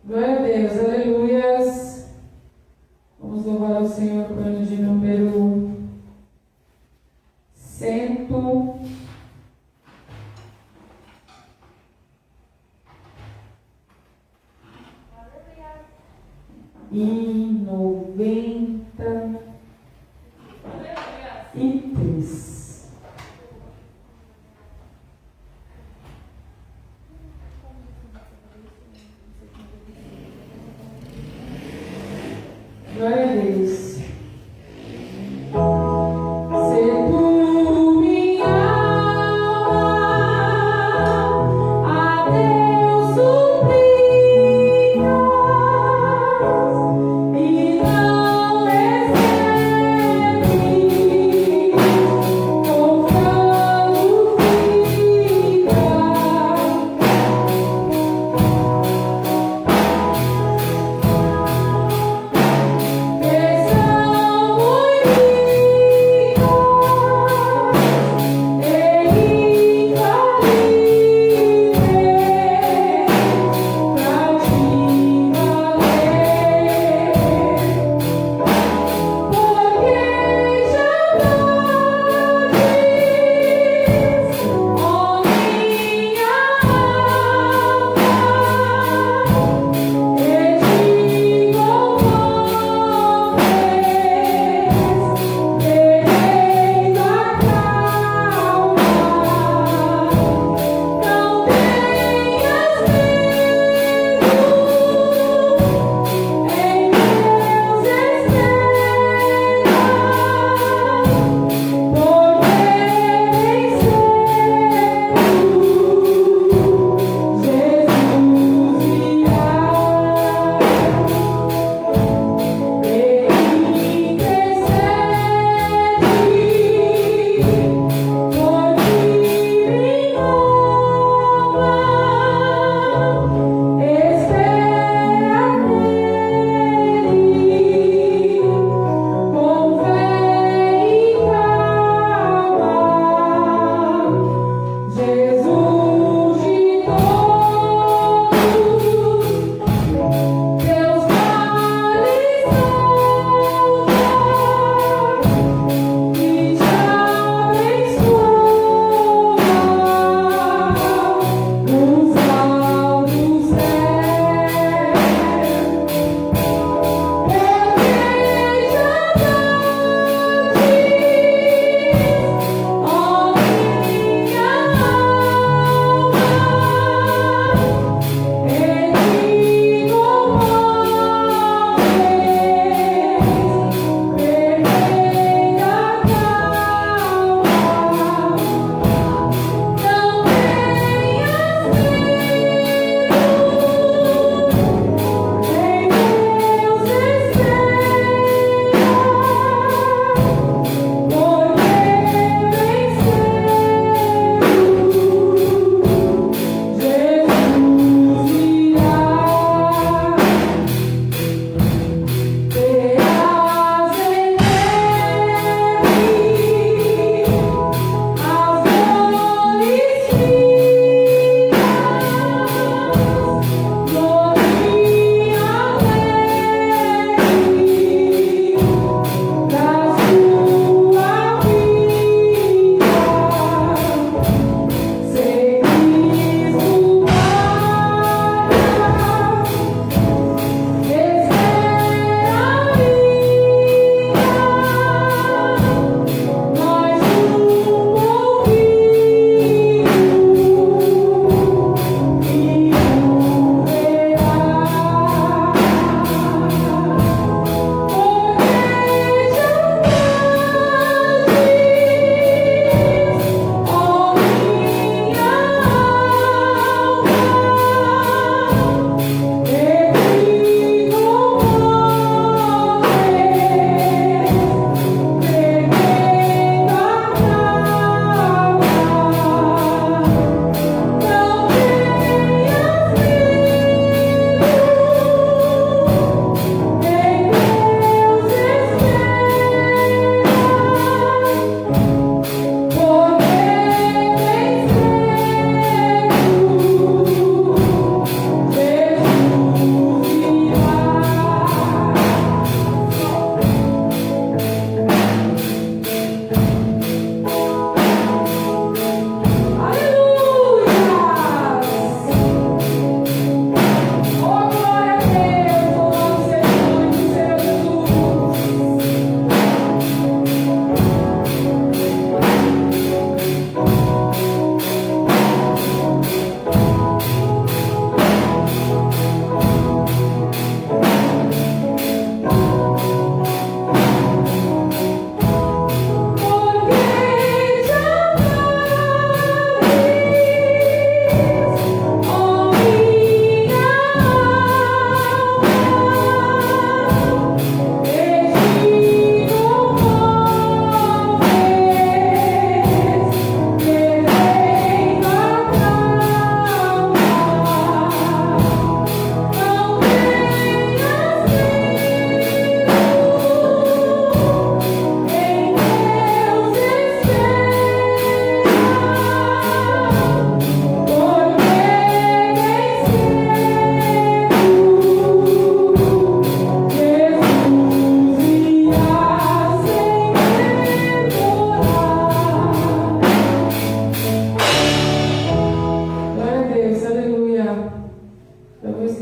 Glória a Deus, aleluias. Vamos louvar ao Senhor com o ano de número 193. Glória a Deus. Yes.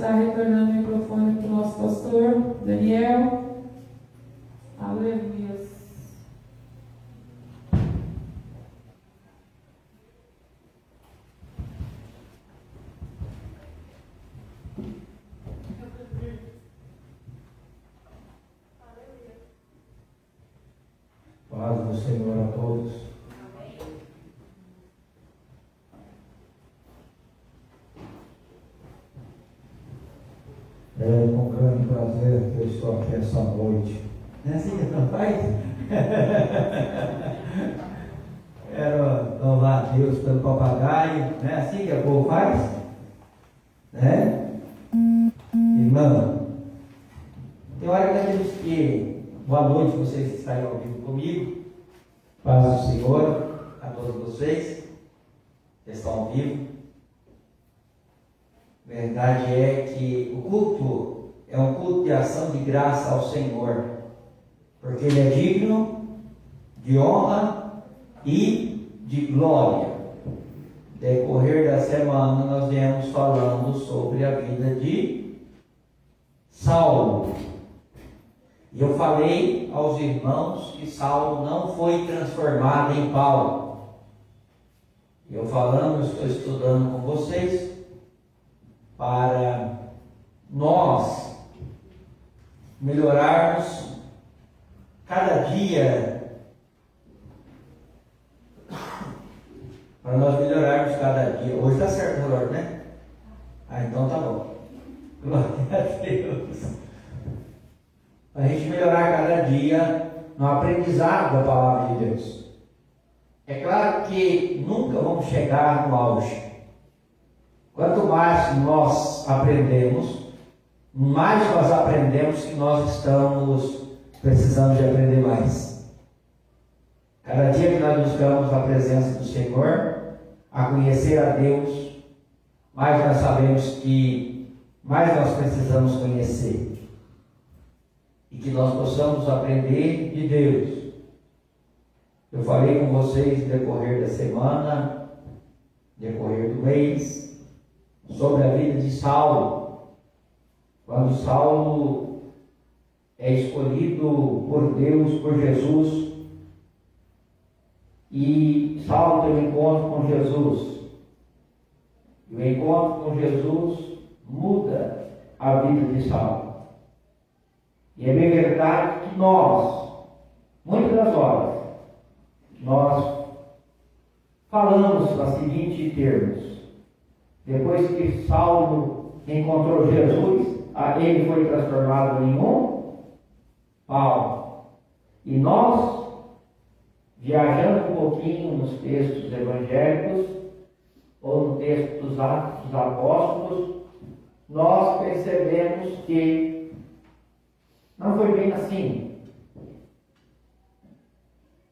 está retornando o microfone para o nosso pastor, Daniel. Aleluia. Paz do Senhor a todos. É com grande prazer que eu estou aqui essa noite. Não é assim que não faz? Quero louvar a Deus pelo papagaio. Não é assim que o povo faz? Né? Irmão, tem hora que nós temos que... Boa noite, vocês que estão ao vivo comigo. Paz do Senhor a todos vocês que estão ao vivo. Verdade é que o culto é um culto de ação de graça ao Senhor, porque Ele é digno de honra e de glória. No decorrer da semana nós viemos falando sobre a vida de Saulo. E eu falei aos irmãos que Saulo não foi transformado em Paulo. Eu estou estudando com vocês para nós melhorarmos cada dia, Hoje está certo o relógio, né? Então tá bom. Glória a Deus. A gente melhorar cada dia no aprendizado da palavra de Deus. É claro que nunca vamos chegar no auge. Quanto mais nós aprendemos, mais nós aprendemos que nós estamos precisando de aprender mais. Cada dia que nós buscamos a presença do Senhor, a conhecer a Deus, mais nós sabemos que mais nós precisamos conhecer. E que nós possamos aprender de Deus. Eu falei com vocês no decorrer da semana, no decorrer do mês, sobre a vida de Saulo. Quando Saulo é escolhido por Deus, por Jesus, e Saulo tem um encontro com Jesus. E o encontro com Jesus muda a vida de Saulo. E é bem verdade que muitas das horas, nós falamos nos seguintes termos. Depois que Saulo encontrou Jesus, ele foi transformado em um Paulo. E nós, viajando um pouquinho nos textos evangélicos, ou no texto dos Atos dos Apóstolos, nós percebemos que não foi bem assim.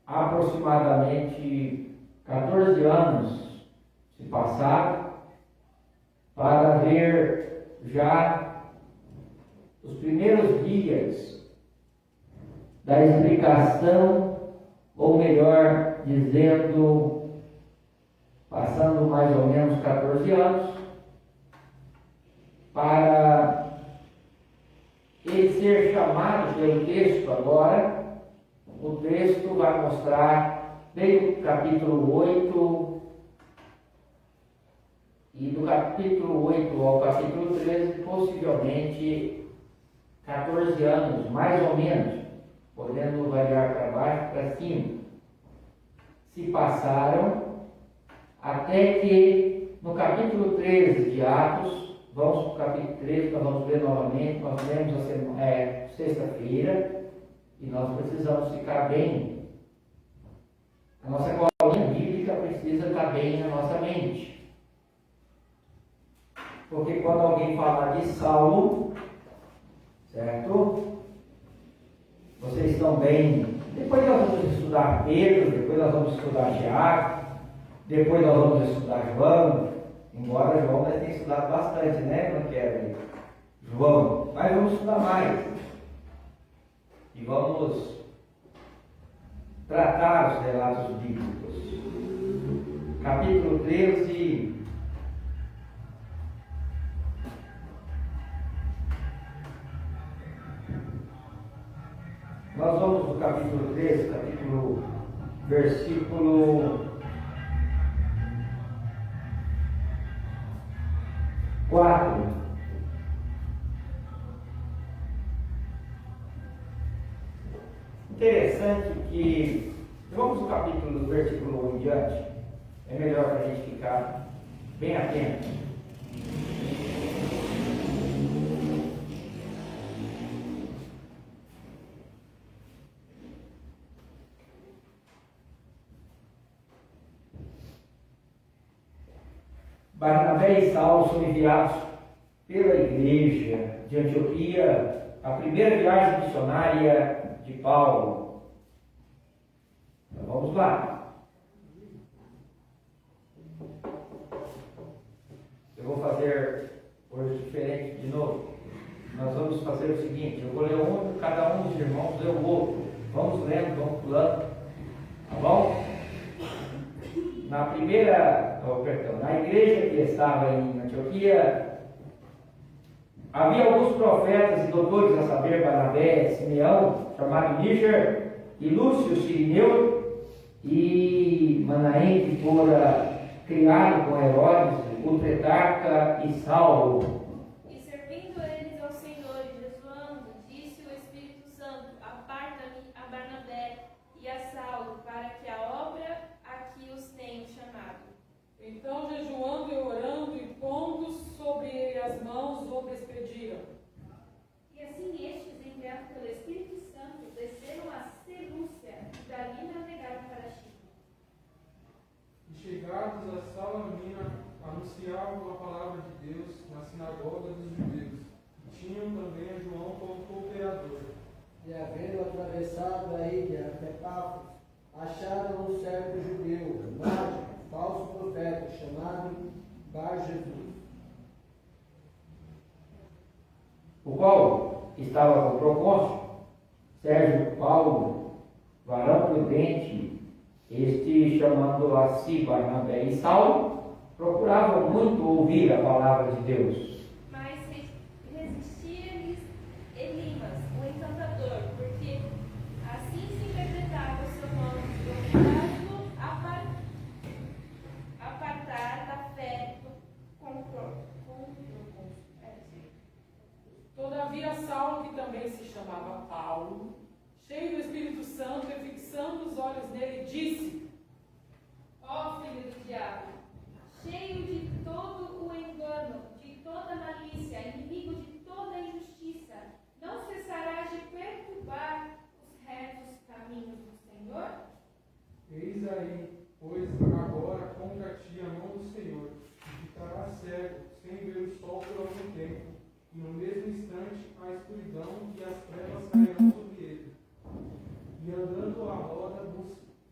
Há aproximadamente 14 anos se passaram para ver já os primeiros dias da explicação, ou melhor dizendo, passando mais ou menos 14 anos, para ele ser chamado pelo texto agora. O texto vai mostrar, desde o capítulo 8, e do capítulo 8 ao capítulo 13, possivelmente 14 anos, mais ou menos, podendo variar para baixo, para cima, se passaram, até que no capítulo 13 de Atos, vamos para o capítulo 13, nós vamos ver novamente, nós lemos sexta-feira, e nós precisamos ficar bem. A nossa colinha bíblica precisa estar bem na nossa mente. Porque quando alguém falar de Saulo, certo? Vocês estão bem. Depois nós vamos estudar Pedro, depois nós vamos estudar Tiago, depois nós vamos estudar João. Embora João nós tenha estudado bastante, né? Não quero João, mas vamos estudar mais. E vamos tratar os relatos bíblicos. Capítulo 13. Nós vamos no capítulo 13, versículo 4. Interessante que, vamos no capítulo do versículo 1 em diante, é melhor para a gente ficar bem atento. Barnabé e Saulo são enviados pela igreja de Antioquia, a primeira viagem missionária de Paulo. Então vamos lá. Eu vou fazer hoje diferente de novo. Nós vamos fazer o seguinte: eu vou ler um, cada um dos irmãos lê o outro. Vamos lendo, vamos pulando. Tá bom? Na igreja que estava em Antioquia, havia alguns profetas e doutores, a saber, Barnabé, Simeão, chamado Níger, e Lúcio, Sirineu, e Manaém, que fora criado com Herodes, o Tetrarca e Saulo. E servindo eles ao Senhor e jejuando, disse o Espírito Santo: aparta-me a Barnabé e a Saulo, para que a obra a que os tenho chamado. Então, jejuando e orando e pondo sobre ele as mãos, o despediram. E assim estes, enviados pelo Espírito Santo, desceram a Selúcia e dali navegaram para Chipre. E chegados a Salamina, anunciavam a palavra de Deus na sinagoga dos judeus. E tinham também a João como cooperador. E havendo atravessado a ilha até Pafos, acharam um servo judeu, mágico, falso profeta, chamado Bar-Jesus, O qual estava com o procônsul Sérgio Paulo, varão prudente, este chamando a si Barnabé e Saulo, procuravam muito ouvir a palavra de Deus. Mas resistia-lhes Elimas, o encantador, porque assim se interpretava o seu nome, procurando apartar da fé do Todavia, Saulo, que também se chamava Paulo, cheio do Espírito Santo e fixando os olhos nele, disse: ó filho do diabo, cheio de todo o engano, de toda malícia, inimigo de toda injustiça, não cessarás de perturbar os retos caminhos do Senhor? Eis aí, pois agora contra ti a mão do Senhor, e ficarás cego, sem ver o sol por algum tempo. E no mesmo instante a escuridão e as trevas cairão sobre ele. E andando à roda,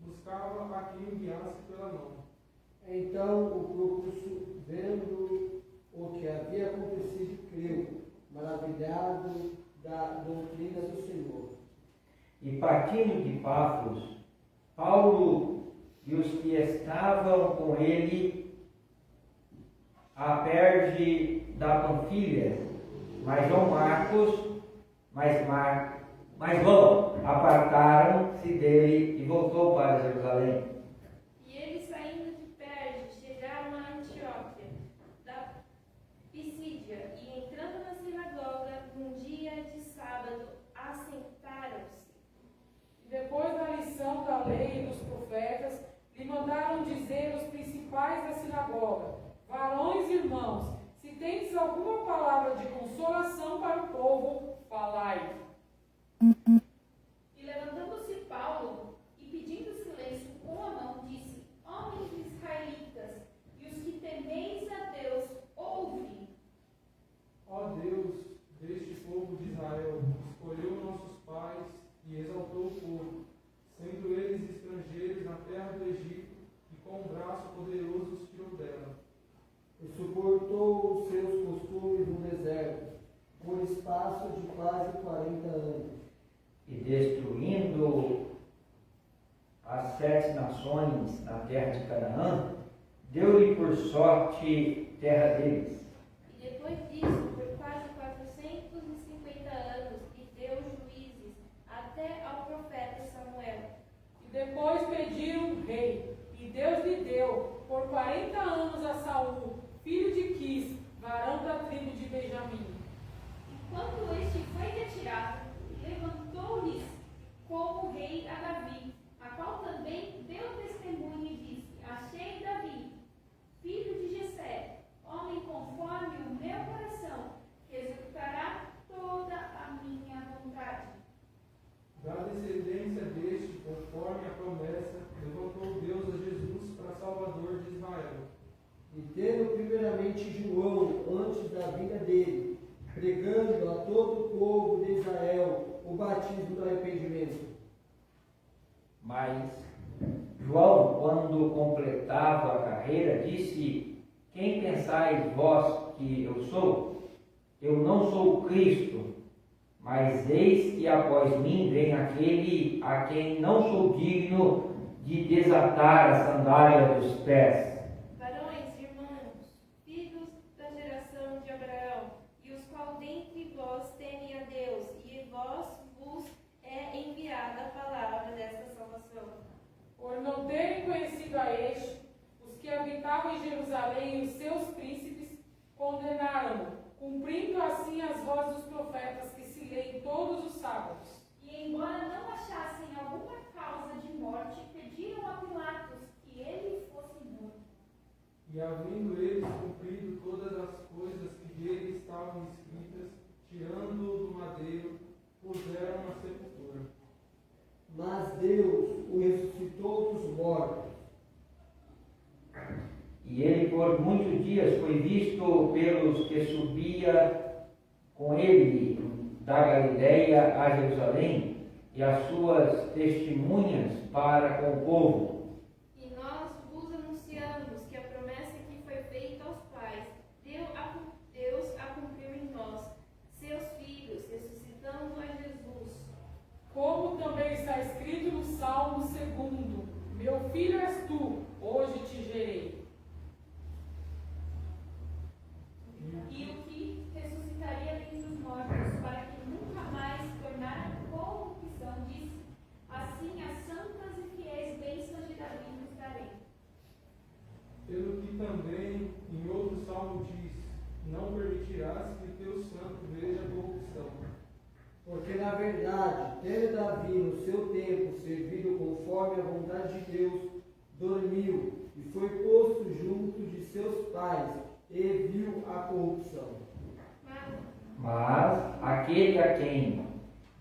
buscava a quem enviasse pela mão. Então o procônsul, vendo o que havia acontecido, creu, maravilhado da doutrina do Senhor. E partindo de Pafos, Paulo e os que estavam com ele a perge da Panfilha, mas João Marcos, mas João, apartaram-se dele e voltou para Jerusalém. E eles, saindo de Perge, chegaram a Antioquia da Pisídia, e entrando na sinagoga, num dia de sábado, assentaram-se. Depois da lição da lei e dos profetas, lhe mandaram dizer os principais da sinagoga: varões e irmãos, se tendes alguma palavra de consolação para o povo, falai. E levantando-se Paulo, e pedindo silêncio com a mão, disse: homens israelitas, e os que temeis a Deus, ouve. Ó Deus, deste povo de Israel, escolheu nossos pais e exaltou o povo, sendo eles estrangeiros na terra do Egito, e com um braço poderoso os tirou dela. E suportou os seus costumes no deserto, por espaço de quase 40 anos. E destruindo as 7 nações na terra de Canaã, deu-lhe por sorte terra deles. E depois disso, por quase 450 anos, e deu juízes até ao batismo do arrependimento. Mas João, quando completava a carreira, disse: quem pensais vós que eu sou? Eu não sou o Cristo, mas eis que após mim vem aquele a quem não sou digno de desatar a sandália dos pés. Varões, irmãos, filhos da geração de Abraão, e os qual dentre vós temem a Deus, e vos é enviada a palavra desta salvação. Por não terem conhecido a este, os que habitavam em Jerusalém e os seus príncipes condenaram-no, cumprindo assim as vozes dos profetas que se leem todos os sábados. E embora não achassem alguma causa de morte, pediram a Pilatos que ele fosse morto. E havendo eles cumprido todas as coisas que dele estavam escritas, tirando-o do madeiro, puseram na sepultura. Mas Deus o ressuscitou dos mortos. E ele por muitos dias foi visto pelos que subia com ele da Galiléia a Jerusalém, e as suas testemunhas para com o povo. E nós vos anunciamos que a promessa que foi feita aos pais, Deus a cumpriu em nós, seus filhos, ressuscitando a Jesus. Como também está escrito no Salmo 2: meu filho és tu, hoje te gerei. E o que ressuscitaria dentre os mortos, para que nunca mais tornara corrupção, disse: assim as santas e fiéis bênçãos de Davi nos darei. Pelo que também em outro salmo diz: não permitirás que teu santo veja corrupção. Porque, na verdade, tendo Davi no seu tempo servido conforme a vontade de Deus, dormiu e foi posto junto de seus pais e viu a corrupção. Mas aquele a quem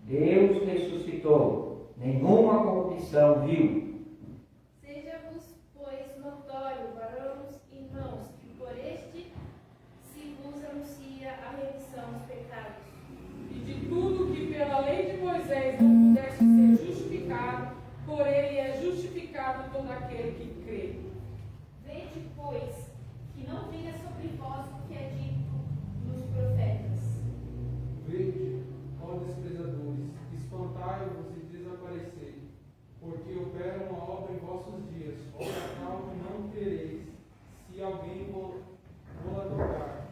Deus ressuscitou, nenhuma corrupção viu. Seja-vos, pois, notório, varões e irmãos, que por este se vos anuncia a remissão dos pecados. E de tudo que pela lei de Moisés não pudesse ser justificado, por ele é justificado todo aquele que crê. Vede, pois, que não venha sobre vós o que é dito nos profetas. Vede, ó desprezadores, espantai-vos e desaparecei, porque opero uma obra em vossos dias, obra tal que não tereis, se alguém vou-la tocar.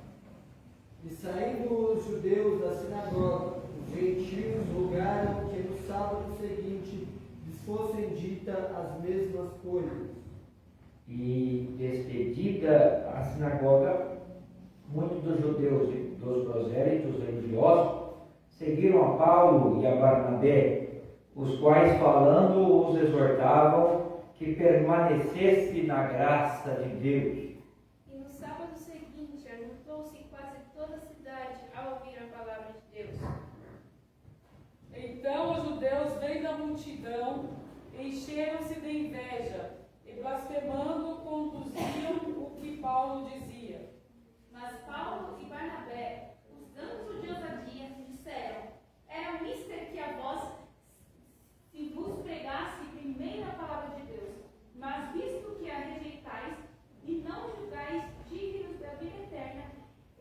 E saindo os judeus da sinagoga, os gentios rogaram que no sábado seguinte lhes fossem ditas as mesmas coisas. E despedida a sinagoga, muitos dos judeus e dos prosélitos religiosos seguiram a Paulo e a Barnabé, os quais falando os exortavam que permanecesse na graça de Deus. E no sábado seguinte ajuntou-se quase toda a cidade a ouvir a palavra de Deus. Então os judeus, vendo a multidão, encheram-se de inveja e, blasfemando, conduziam o que Paulo dizia. Mas Paulo e Barnabé, usando de ousadia, disseram: era mister que a vós se vos pregasse primeiro a palavra de Deus, mas visto que a rejeitais e não julgais dignos da vida eterna,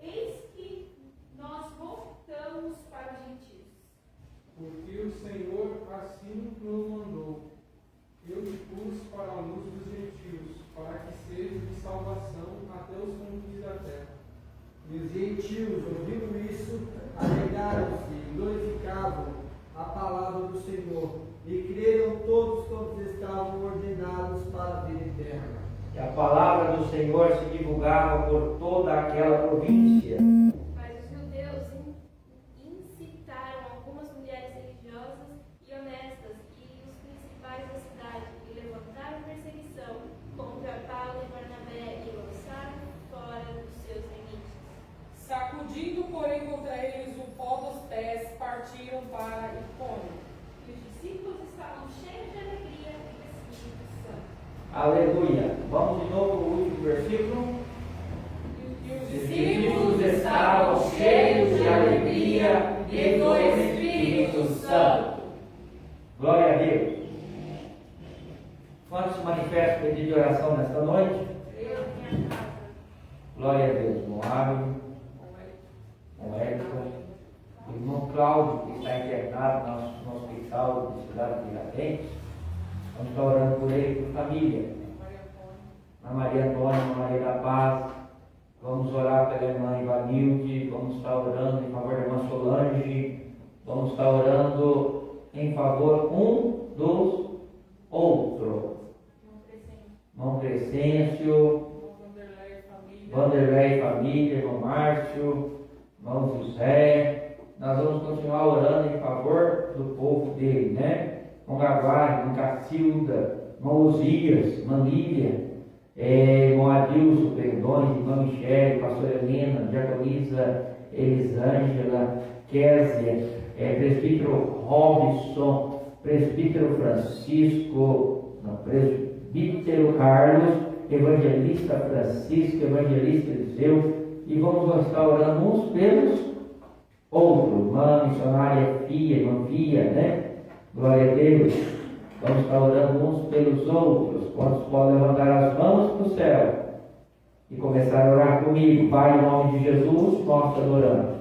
eis que nós voltamos para os gentios. Porque o Senhor assim nos mandou. Eu te pus para a luz dos gentios, para que seja de salvação até os confins da terra. E os gentios, ouvindo isso, alegraram-se e glorificavam a palavra do Senhor, e creram todos quantos estavam ordenados para a vida eterna. E a palavra do Senhor se divulgava por toda aquela província. Mas os judeus incitaram algumas mulheres religiosas e honestas e os principais da cidade, e levantaram perseguição contra Paulo e Barnabé e lançaram fora dos seus limites. Sacudindo, porém, contra eles o pó dos pés, partiram para Icônio. E os discípulos estavam cheios de alegria e do Espírito Santo. Aleluia. Vamos de novo ao último versículo. E os Os discípulos discípulos estavam cheios de alegria e do Espírito Santo. santo. Glória a Deus. Quantos se manifestam pedido de oração nesta noite? Eu, minha casa. Glória a Deus. Moab, o Edson, o irmão Cláudio, que está internado no hospital da cidade de Tiradentes. Vamos estar orando por ele e por família. A Maria Antônia, a Maria da Paz. Vamos orar pela irmã Ivanilde. Vamos estar orando em favor da irmã Solange. Vamos estar orando em favor um dos outros. Irmão Crescêncio, Vanderlei Família, irmão Márcio, irmão José. Nós vamos continuar orando em favor do povo dele, né? Irmão Gavar, irmão Cacilda, irmão Osias, irmã Lília, irmão Adilson, Perdones, irmã Michele, pastora Helena, diaconisa Elisângela, Késia, presbítero Robson, presbítero Francisco, presbítero Carlos, evangelista Francisco, evangelista Eliseu, e vamos estar orando uns pelos outros. Irmã missionária Fia, irmã Fia, né? Glória a Deus. Vamos estar orando uns pelos outros. Quantos podem levantar as mãos para o céu e começar a orar comigo? Pai, em nome de Jesus, nós te adoramos.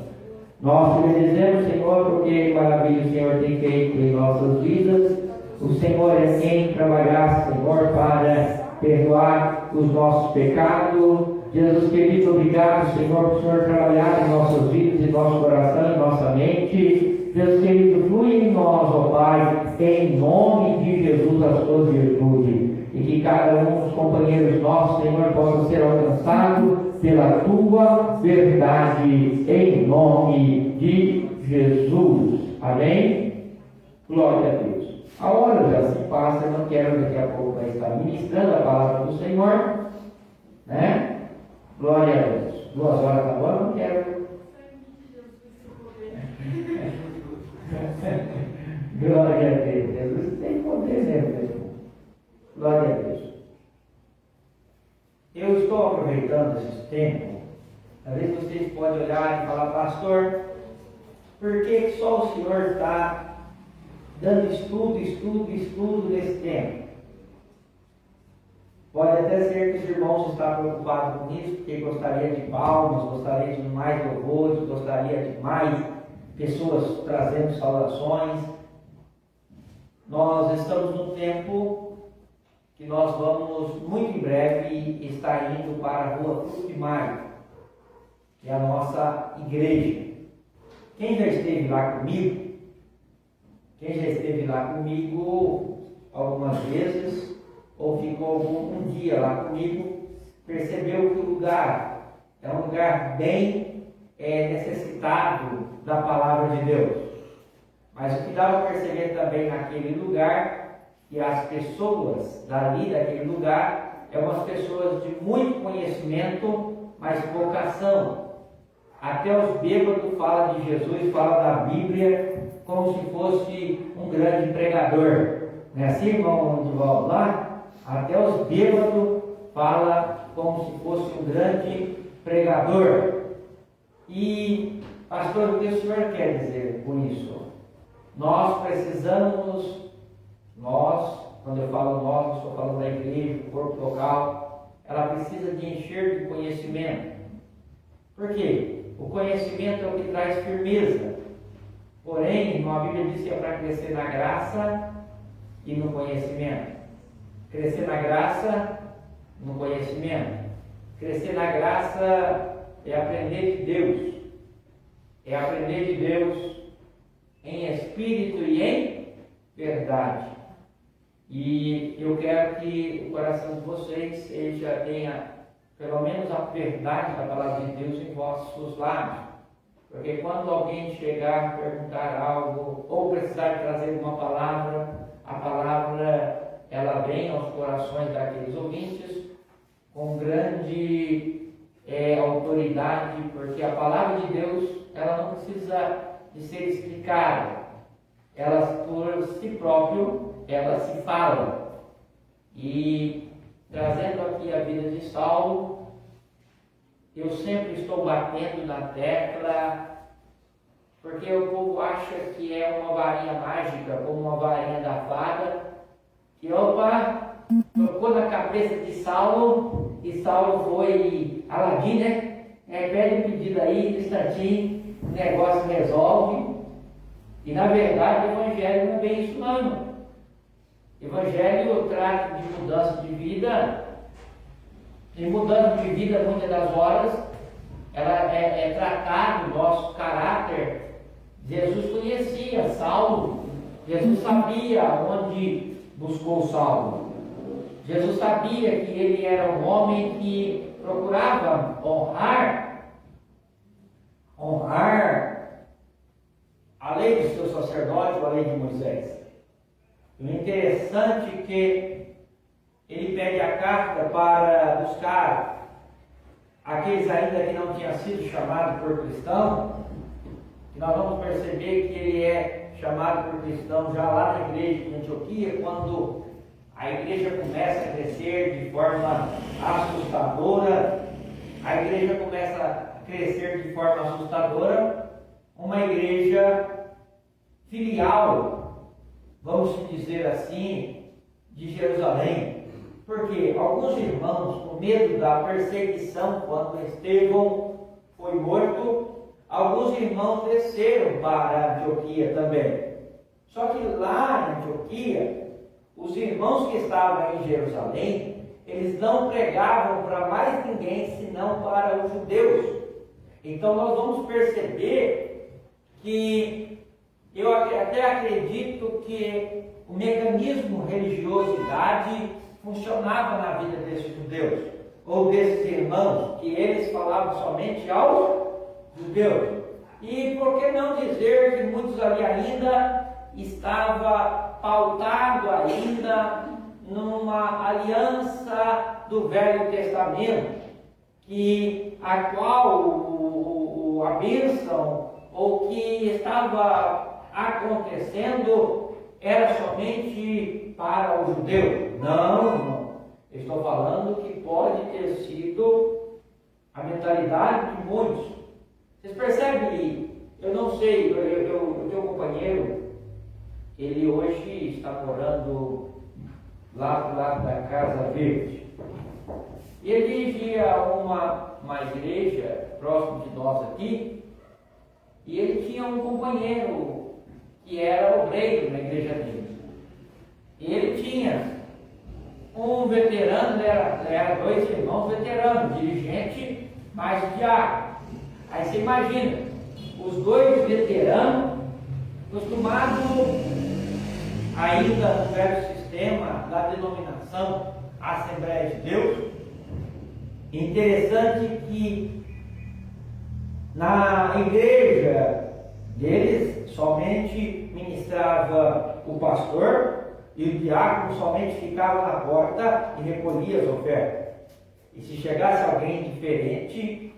Nós te bendizemos, Senhor, porque maravilha o Senhor tem feito em nossas vidas. O Senhor é quem trabalhar, Senhor, para perdoar os nossos pecados. Jesus querido, obrigado, Senhor, por o Senhor trabalhar em nossas vidas, em nosso coração, em nossa mente. Jesus querido, flui em nós, ó Pai, em nome de Jesus, as suas virtudes. E que cada um dos companheiros nossos, Senhor, possa ser alcançado pela tua verdade, em nome de Jesus. Amém? Glória a Deus. A hora já se passa, eu não quero daqui a pouco estar ministrando a palavra do Senhor, né? Glória a Deus. 2 horas da hora, não quero. Glória a Deus. Jesus tem poder mesmo. Glória a Deus. Eu estou aproveitando esse tempo. Às vezes vocês podem olhar e falar, pastor, por que só o Senhor está dando estudo nesse tempo? Pode até ser que os irmãos estão preocupados com isso, porque gostaria de palmas, gostaria de mais louvores, gostaria de mais pessoas trazendo saudações. Nós estamos num tempo que nós vamos, muito em breve, estar indo para a rua Fruto de Maio, que é a nossa igreja. Quem já esteve lá comigo? Quem já esteve lá comigo algumas vezes, ou ficou um dia lá comigo, percebeu que o lugar é um lugar bem necessitado da palavra de Deus. Mas o que dá para perceber também naquele lugar, que as pessoas dali, daquele lugar, umas pessoas de muito conhecimento, mas pouca ação. Até os bêbados falam de Jesus, falam da Bíblia, como se fosse um grande pregador. Não é assim, irmão Divaldo, lá? Até os bêbados falam como se fosse um grande pregador. E, pastor, o que o senhor quer dizer com isso? Nós precisamos, quando eu falo nós, estou falando da igreja, do corpo local, ela precisa de encher de conhecimento. Por quê? O conhecimento é o que traz firmeza. Porém, a Bíblia diz que é para crescer na graça e no conhecimento. Crescer na graça, no conhecimento. Crescer na graça é aprender de Deus. É aprender de Deus em espírito e em verdade. E eu quero que o coração de vocês tenha pelo menos a verdade da palavra de Deus em vossos lábios. Porque quando alguém chegar a perguntar algo, ou precisar de trazer uma palavra, a palavra ela vem aos corações daqueles ouvintes com grande autoridade, porque a palavra de Deus ela não precisa de ser explicada, ela por si próprio ela se fala. E trazendo aqui a vida de Saulo, eu sempre estou batendo na tecla, porque porque o povo acha que é uma varinha mágica, como uma varinha da fada, que opa, tocou na cabeça de Saulo, e Saulo foi Aladim, né? Pede um pedido aí, no instantinho, o negócio resolve. E na verdade o Evangelho não é bem isso não. Evangelho trata de mudança de vida. E mudança de vida, muitas das horas, ela é tratar do nosso caráter. Jesus conhecia Saulo, Jesus sabia onde buscou Saulo. Jesus sabia que ele era um homem que procurava honrar a lei do seu sacerdote, a lei de Moisés. E o interessante é que ele pede a carta para buscar aqueles ainda que não tinham sido chamados por cristão. E nós vamos perceber que ele é chamado por cristão já lá na igreja de Antioquia, quando a igreja começa a crescer de forma assustadora. A igreja começa a crescer de forma assustadora, uma igreja filial, vamos dizer assim, de Jerusalém. Porque alguns irmãos, com medo da perseguição quando Estevão foi morto, alguns irmãos desceram para Antioquia também. Só que lá em Antioquia, os irmãos que estavam em Jerusalém, eles não pregavam para mais ninguém senão para os judeus. Então nós vamos perceber que eu até acredito que o mecanismo religiosidade funcionava na vida desses judeus, ou desses irmãos, que eles falavam somente aos judeus. E por que não dizer que muitos ali ainda estava pautado ainda numa aliança do Velho Testamento, a qual a bênção, ou que estava acontecendo, era somente para o judeu. Não. Eu estou falando que pode ter sido a mentalidade de muitos. Vocês percebem? Eu não sei, o teu companheiro, ele hoje está morando lá do lado da Casa Verde. E ele dirigia uma igreja próximo de nós aqui, e ele tinha um companheiro que era obreiro na igreja dele. E ele tinha um veterano, era dois irmãos veteranos, dirigente mais diácono. Aí você imagina, os dois veteranos, acostumados ainda no velho sistema da denominação Assembleia de Deus. Interessante que na igreja deles somente ministrava o pastor e o diácono somente ficava na porta e recolhia as ofertas. E se chegasse alguém diferente,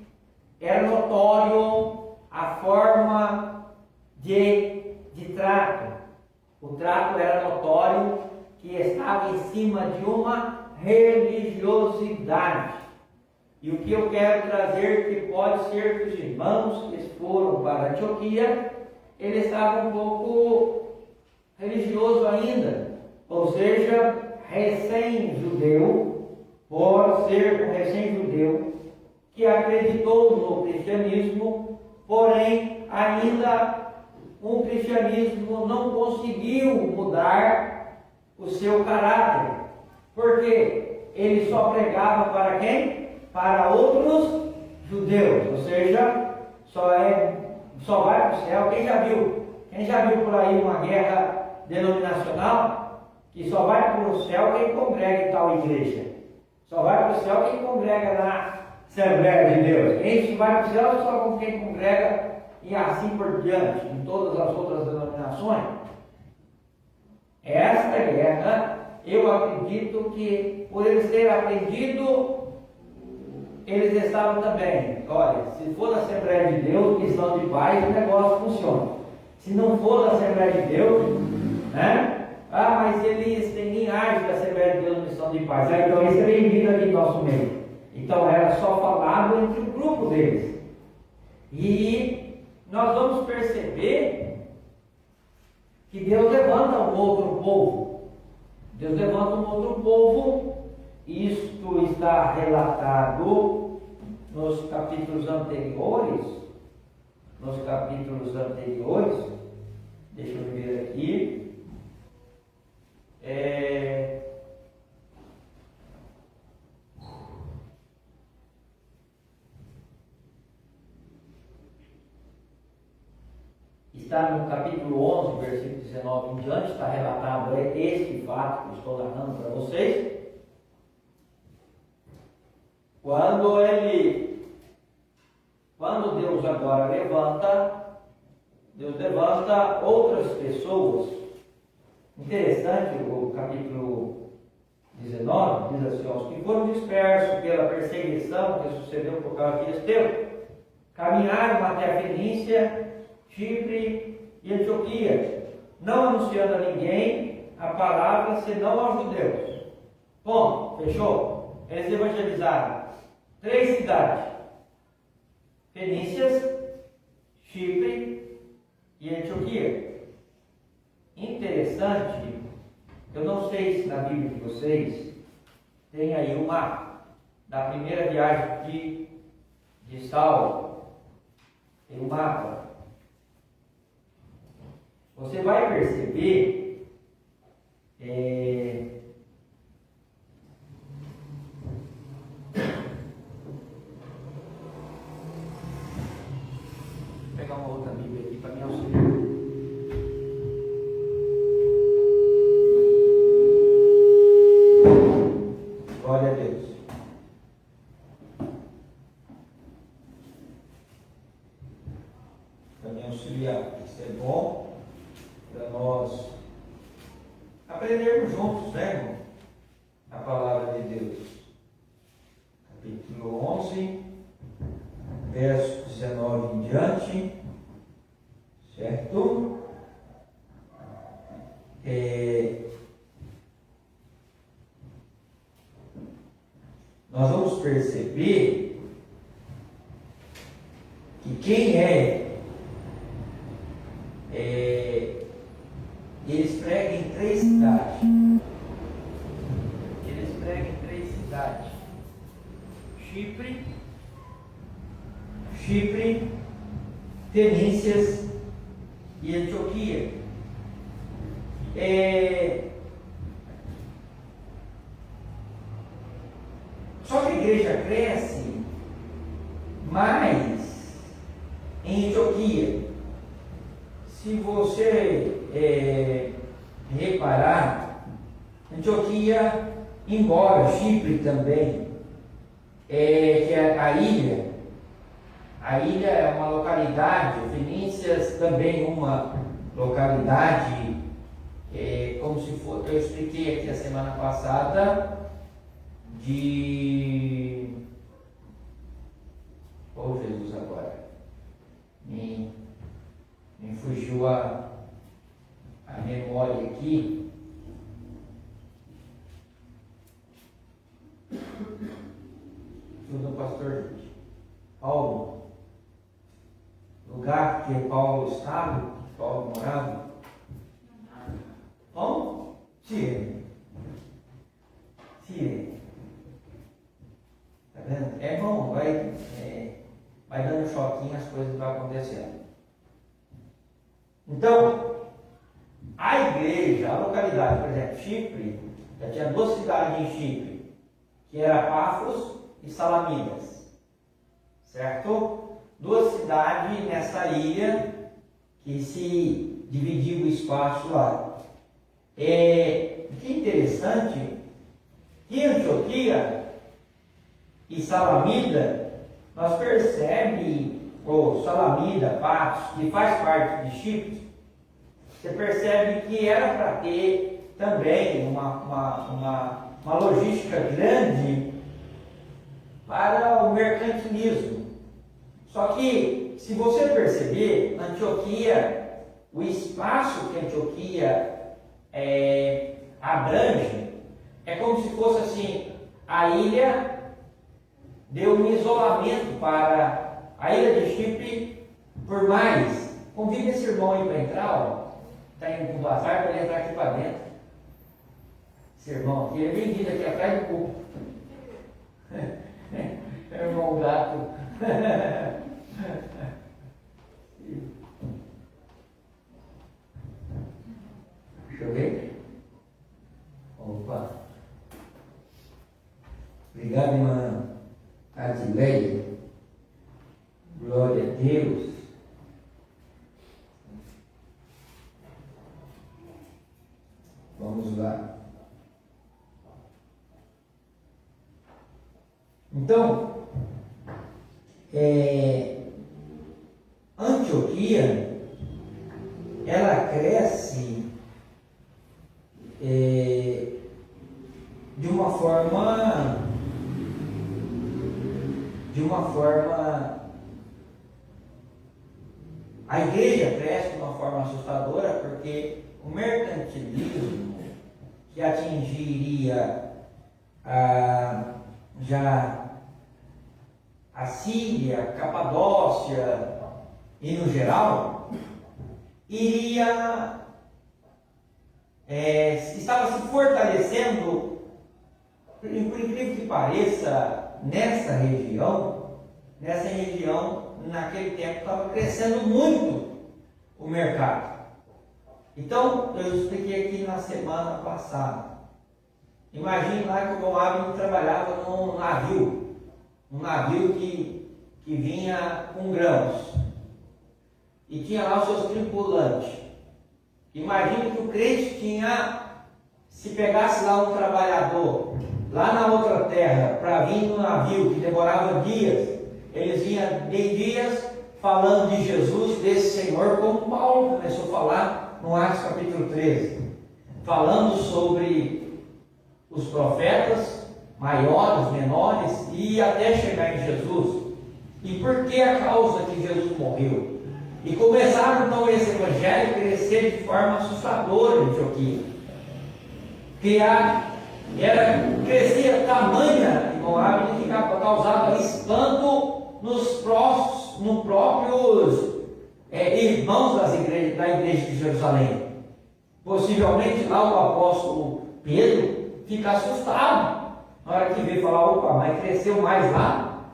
era notório a forma de trato. O trato era notório que estava em cima de uma religiosidade. E o que eu quero trazer, que pode ser que os irmãos que foram para Antioquia, eles estavam um pouco religioso ainda, ou seja, recém-judeu, pode ser um recém-judeu que acreditou no cristianismo, porém ainda o cristianismo não conseguiu mudar o seu caráter, porque ele só pregava para quem? Para outros judeus, ou seja, só vai para o céu. Quem já viu por aí uma guerra denominacional? Que só vai para o céu quem congrega em tal igreja, só vai para o céu quem congrega na Assembleia de Deus. Quem vai para o céu só com quem congrega, e assim por diante, em todas as outras denominações. Esta guerra, eu acredito que por eles terem aprendido, eles estavam também, olha, se for da Assembleia de Deus, missão de paz, o negócio funciona. Se não for da Assembleia de Deus, né? Mas eles têm linhagem da Assembleia de Deus, missão de paz. Então isso é bem-vindo aqui no nosso meio. Então era só falado entre o grupo deles. E nós vamos perceber que Deus levanta um outro povo. Deus levanta um outro povo. Isto está relatado nos capítulos anteriores. Deixa eu ver aqui. Está no capítulo 11, versículo 19 em diante, está relatado este fato que estou narrando para vocês. Quando Deus agora levanta outras pessoas. Interessante, o capítulo 19 diz assim: os que foram dispersos pela perseguição que sucedeu por causa de Estevão, caminharam até a Fenícia, Chipre e Antioquia, não anunciando a ninguém a palavra senão aos judeus. Bom, fechou? Eles evangelizaram 3 cidades: Fenícias, Chipre e Antioquia. Interessante, eu não sei se na Bíblia de vocês tem aí o mapa da primeira viagem de Saulo. Tem um mapa. Você vai perceber vou pegar uma outra Bíblia aqui para me auxiliar. Glória a Deus. Para me auxiliar. Isso é bom para nós aprendermos juntos, né, irmão? A palavra de Deus. Capítulo 11, verso 19 em diante. Certo? Nós vamos perceber que quem eles pregam em 3 cidades. Chipre, Fenícias e Antioquia. Só que a igreja cresce mais em Antioquia. Se você reparar, Antioquia, embora Chipre também, que é a ilha é uma localidade, Fenícias também uma localidade, como se for, eu expliquei aqui a semana passada, Jesus agora, me fugiu a memória aqui. Ajuda o pastor Paulo, lugar que Paulo estava, que Paulo morava. Bom, Tire. Tá vendo? É bom, vai dando choquinho, as coisas vão acontecendo. Então, a igreja, a localidade, por exemplo, Chipre, já tinha 2 cidades em Chipre, que era Pafos e Salamidas, certo? 2 cidades nessa ilha que se dividiu o espaço lá. Que interessante que Antioquia e Salamida, nós percebemos, ou Salamida, Pafos, que faz parte de Chipre, você percebe que era para ter também uma logística grande para o mercantilismo. Só que, se você perceber, Antioquia, o espaço que Antioquia abrange, é como se fosse assim, a ilha deu um isolamento para a ilha de Chipre, Por mais, convida esse irmão aí para entrar, ó. Está indo para o bazar para ele entrar aqui para dentro. Esse irmão aqui, ele vem vindo aqui atrás do corpo. É o irmão gato. Deixa eu ver. Opa. Obrigado, irmã Adileia. Glória a Deus. Vamos lá. Então, Antioquia, ela cresce de uma forma a igreja cresce de uma forma assustadora, porque o mercantilismo que atingiria já a Síria, a Capadócia e no geral, estava se fortalecendo, por incrível que pareça, nessa região, naquele tempo estava crescendo muito o mercado. Então, eu expliquei aqui na semana passada. Imagine lá que o Moab trabalhava num navio que vinha com grãos, e tinha lá os seus tripulantes. Imagine que o crente tinha, se pegasse lá um trabalhador, lá na outra terra, para vir no navio, que demorava dias, eles vinham de dias falando de Jesus, desse Senhor, como Paulo começou a falar no Atos capítulo 13, falando sobre os profetas, maiores, menores, e até chegar em Jesus. E por que a causa que Jesus morreu? E começaram então esse evangelho a crescer de forma assustadora em Antioquia. Crescia tamanha em Moab que causava espanto nos próprios irmãos da igreja de Jerusalém. Possivelmente lá o apóstolo Pedro fica assustado na hora que vê falar, opa, mas cresceu mais lá.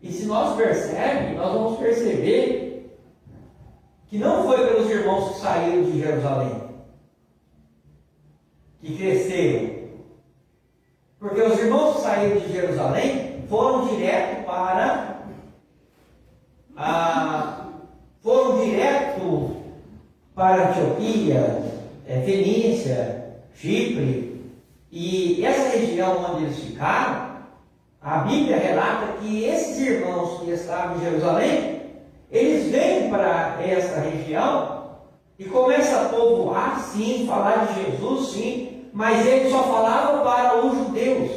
E se nós vamos perceber que não foi pelos irmãos que saíram de Jerusalém que cresceram, porque os irmãos que saíram de Jerusalém foram direto para Antioquia, Fenícia, Chipre, e essa região onde eles ficaram, a Bíblia relata que esses irmãos que estavam em Jerusalém, eles vêm para essa região e começam a povoar, sim, falar de Jesus, sim, mas eles só falavam para os judeus.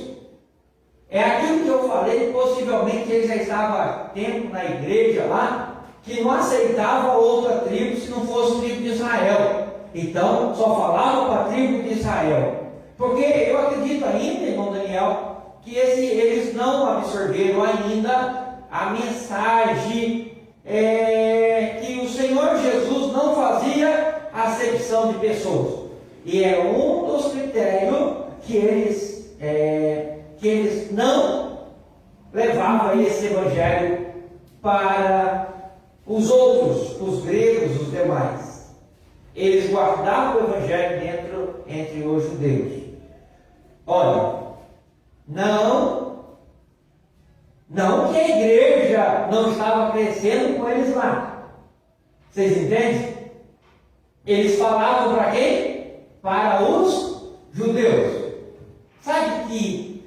É aquilo que eu falei, possivelmente eles já estavam há tempo na igreja lá, que não aceitava outra tribo se não fosse tribo de Israel. Então, só falava para a tribo de Israel. Porque eu acredito ainda, irmão Daniel, que eles não absorveram ainda a mensagem que o Senhor Jesus não fazia acepção de pessoas. E é um dos critérios que eles não levavam esse evangelho para os outros, os gregos, os demais. Eles guardavam o evangelho entre os judeus. Olha, não que a igreja não estava crescendo com eles lá. Vocês entendem? Eles falavam para quem? Para os judeus. Sabe que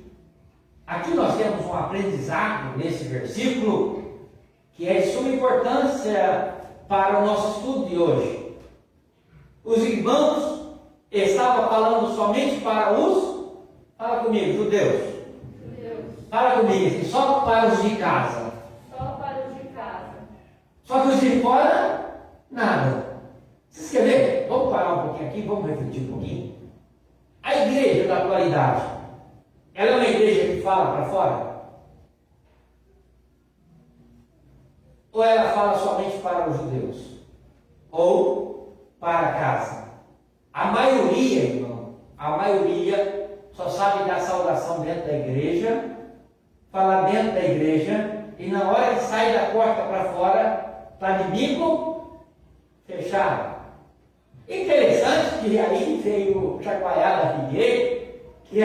aqui nós temos um aprendizado nesse versículo que é de suma importância para o nosso estudo de hoje. Os irmãos estavam falando somente para os, fala comigo, judeus. Fala comigo, assim, só para os de casa. Só para os de casa. Só que os de fora, nada. Vocês querem ver? Vamos parar um pouquinho aqui, vamos refletir um pouquinho. A igreja da atualidade, ela é uma igreja que fala para fora? Ou ela fala somente para os judeus? Ou para casa? A maioria, irmão, a maioria só sabe dar saudação dentro da igreja, falar dentro da igreja, e na hora que sai da porta para fora, está de bico fechado. Interessante que aí veio chacoalhar da figueira, que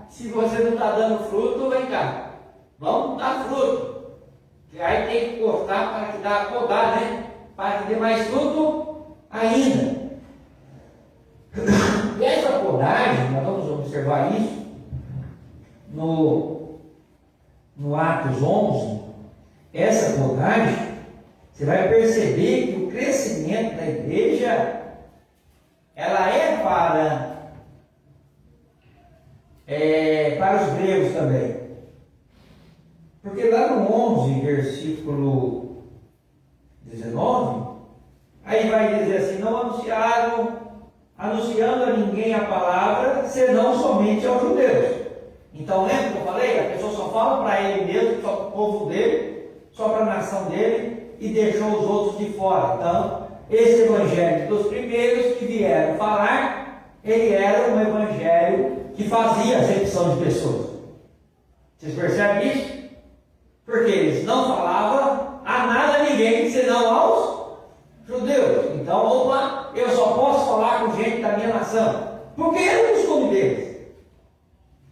se você não está dando fruto, vem cá, vamos dar fruto. E aí tem que cortar para que dá a podar, né? Para que dê mais fruto ainda. E essa podagem, nós vamos observar isso no Atos 11. Essa podagem, você vai perceber que o crescimento da igreja, ela é para os gregos também. Porque lá no 11, versículo 19, aí vai dizer assim: não anunciando a ninguém a palavra, senão somente aos judeus. Então lembra que eu falei? A pessoa só fala para ele mesmo, só para o povo dele, só para a nação dele, e deixou os outros de fora. Então, esse evangelho dos primeiros que vieram falar, ele era um evangelho que fazia acepção de pessoas. Vocês percebem isso? Porque eles não falavam a nada a ninguém, senão aos judeus. Então, opa, eu só posso falar com gente da minha nação, porque era o costume deles.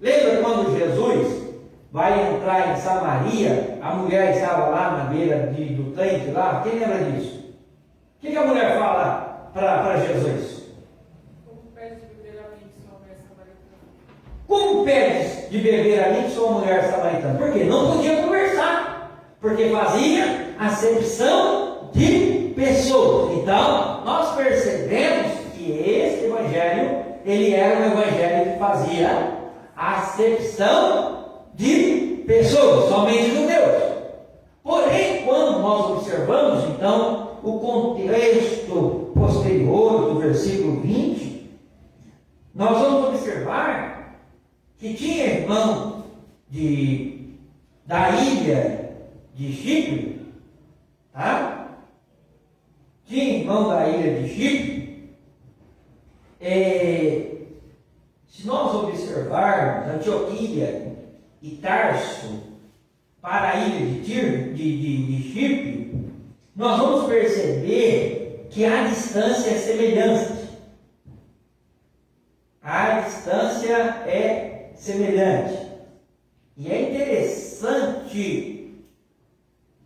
Lembra quando Jesus vai entrar em Samaria, a mulher estava lá na beira do tanque lá? Quem lembra disso? O que a mulher fala para Jesus? Como pede de beber a mim, sua mulher samaritana? Como pedes de beber a mim, sua mulher samaritana? Por quê? Não podia conversar, porque fazia acepção de pessoas. Então, nós percebemos que esse evangelho, ele era um evangelho que fazia acepção de pessoas, somente judeus. Porém, quando nós observamos, então, o contexto posterior do versículo 20, nós vamos observar que tinha irmão da ilha de Chipre, tá? Tinha irmão da ilha de Chipre. Se nós observarmos Antioquia e Tarso para a ilha de Chipre, nós vamos perceber que a distância é semelhante. A distância é semelhante. E é interessante,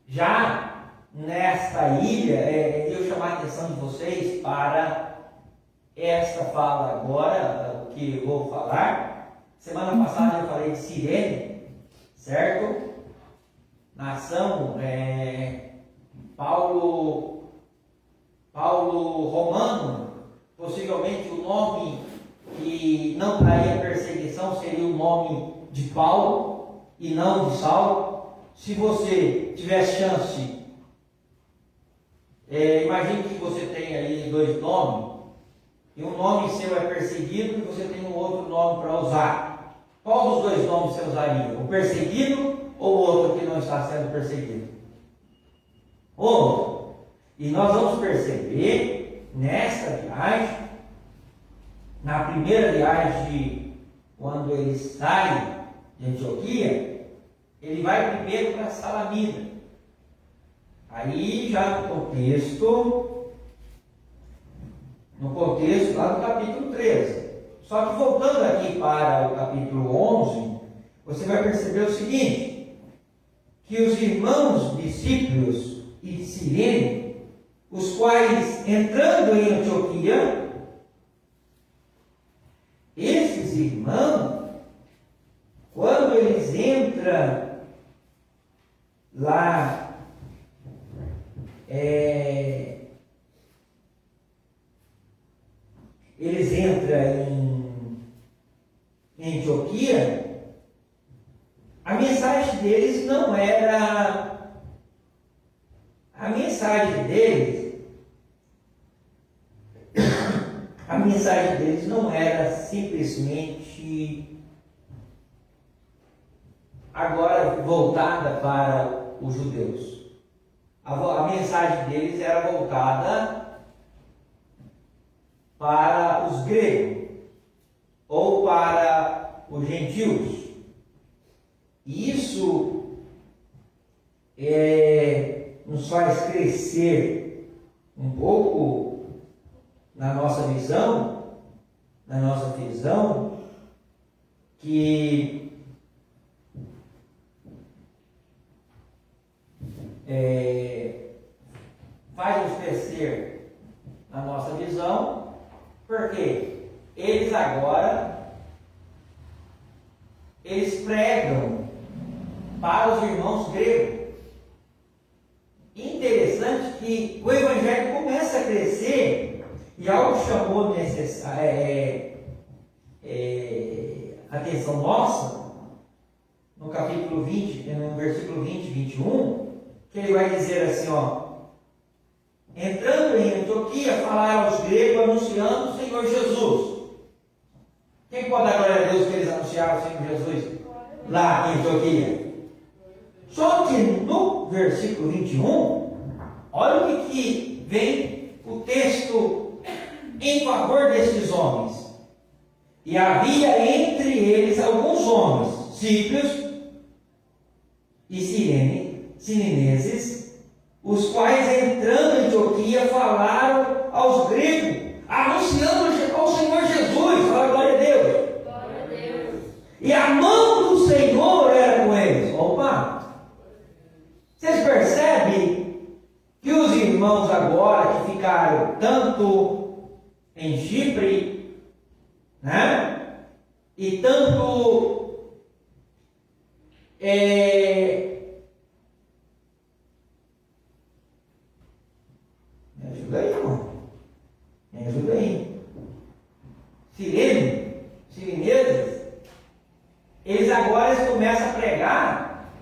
já nesta ilha, eu chamar a atenção de vocês para esta fala agora, o que eu vou falar. Semana passada eu falei de Cirene, certo? Nação, Paulo Romano, possivelmente o nome que não traria perseguição seria o nome de Paulo e não de Saulo. Se você tivesse chance, imagine que você tem aí dois nomes, e um nome seu é perseguido e você tem um outro nome para usar. Qual dos dois nomes você usaria? O perseguido ou o outro que não está sendo perseguido? Outro. E nós vamos perceber nesta viagem, na primeira viagem, quando ele sai de Antioquia, ele vai primeiro para Salamina. Aí já no contexto lá do capítulo 13. Só que voltando aqui para o capítulo 11, você vai perceber o seguinte, que os irmãos discípulos e de Cirene, os quais entrando em Antioquia, esses irmãos, quando eles entram lá, eles entram em Antioquia, a mensagem deles não era. A mensagem deles não era simplesmente agora voltada para os judeus. a mensagem deles era voltada para os gregos ou para os gentios. E isso nos faz crescer um pouco na nossa visão, que faz-nos crescer na nossa visão, porque eles pregam para os irmãos gregos. Interessante que o evangelho começa a crescer e algo chamou a atenção nossa no capítulo 20, no versículo 20 e 21, que ele vai dizer assim, entrando em Antioquia, falaram aos gregos anunciando o Senhor Jesus. Quem pode dar glória a Deus que eles anunciaram o Senhor Jesus lá em Antioquia? Só que no versículo 21, olha o que vem o texto em favor desses homens. E havia entre eles alguns homens, sírios e sireneses, os quais, entrando em Antioquia, falaram aos gregos, anunciando ao Senhor Jesus. Fala, glória a Deus. Glória a Deus. E a mão do Senhor era com eles. Opa! Vocês percebem que os irmãos agora que ficaram tanto em Chipre, né? E tanto me ajuda aí, irmão. Me ajuda aí. Sireneses, eles agora começam a pregar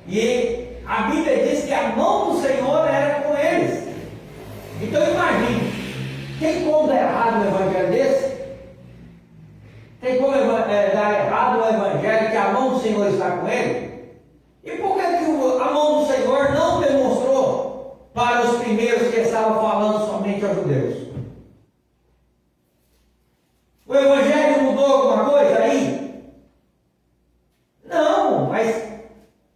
e a Bíblia diz que a mão do Senhor era com eles. Então imagine, tem como dar errado um evangelho desse? Tem como dar errado um evangelho que a mão do Senhor está com ele? E por que a mão do Senhor não demonstrou para os primeiros que estavam falando somente aos judeus? O evangelho mudou alguma coisa aí? Não, mas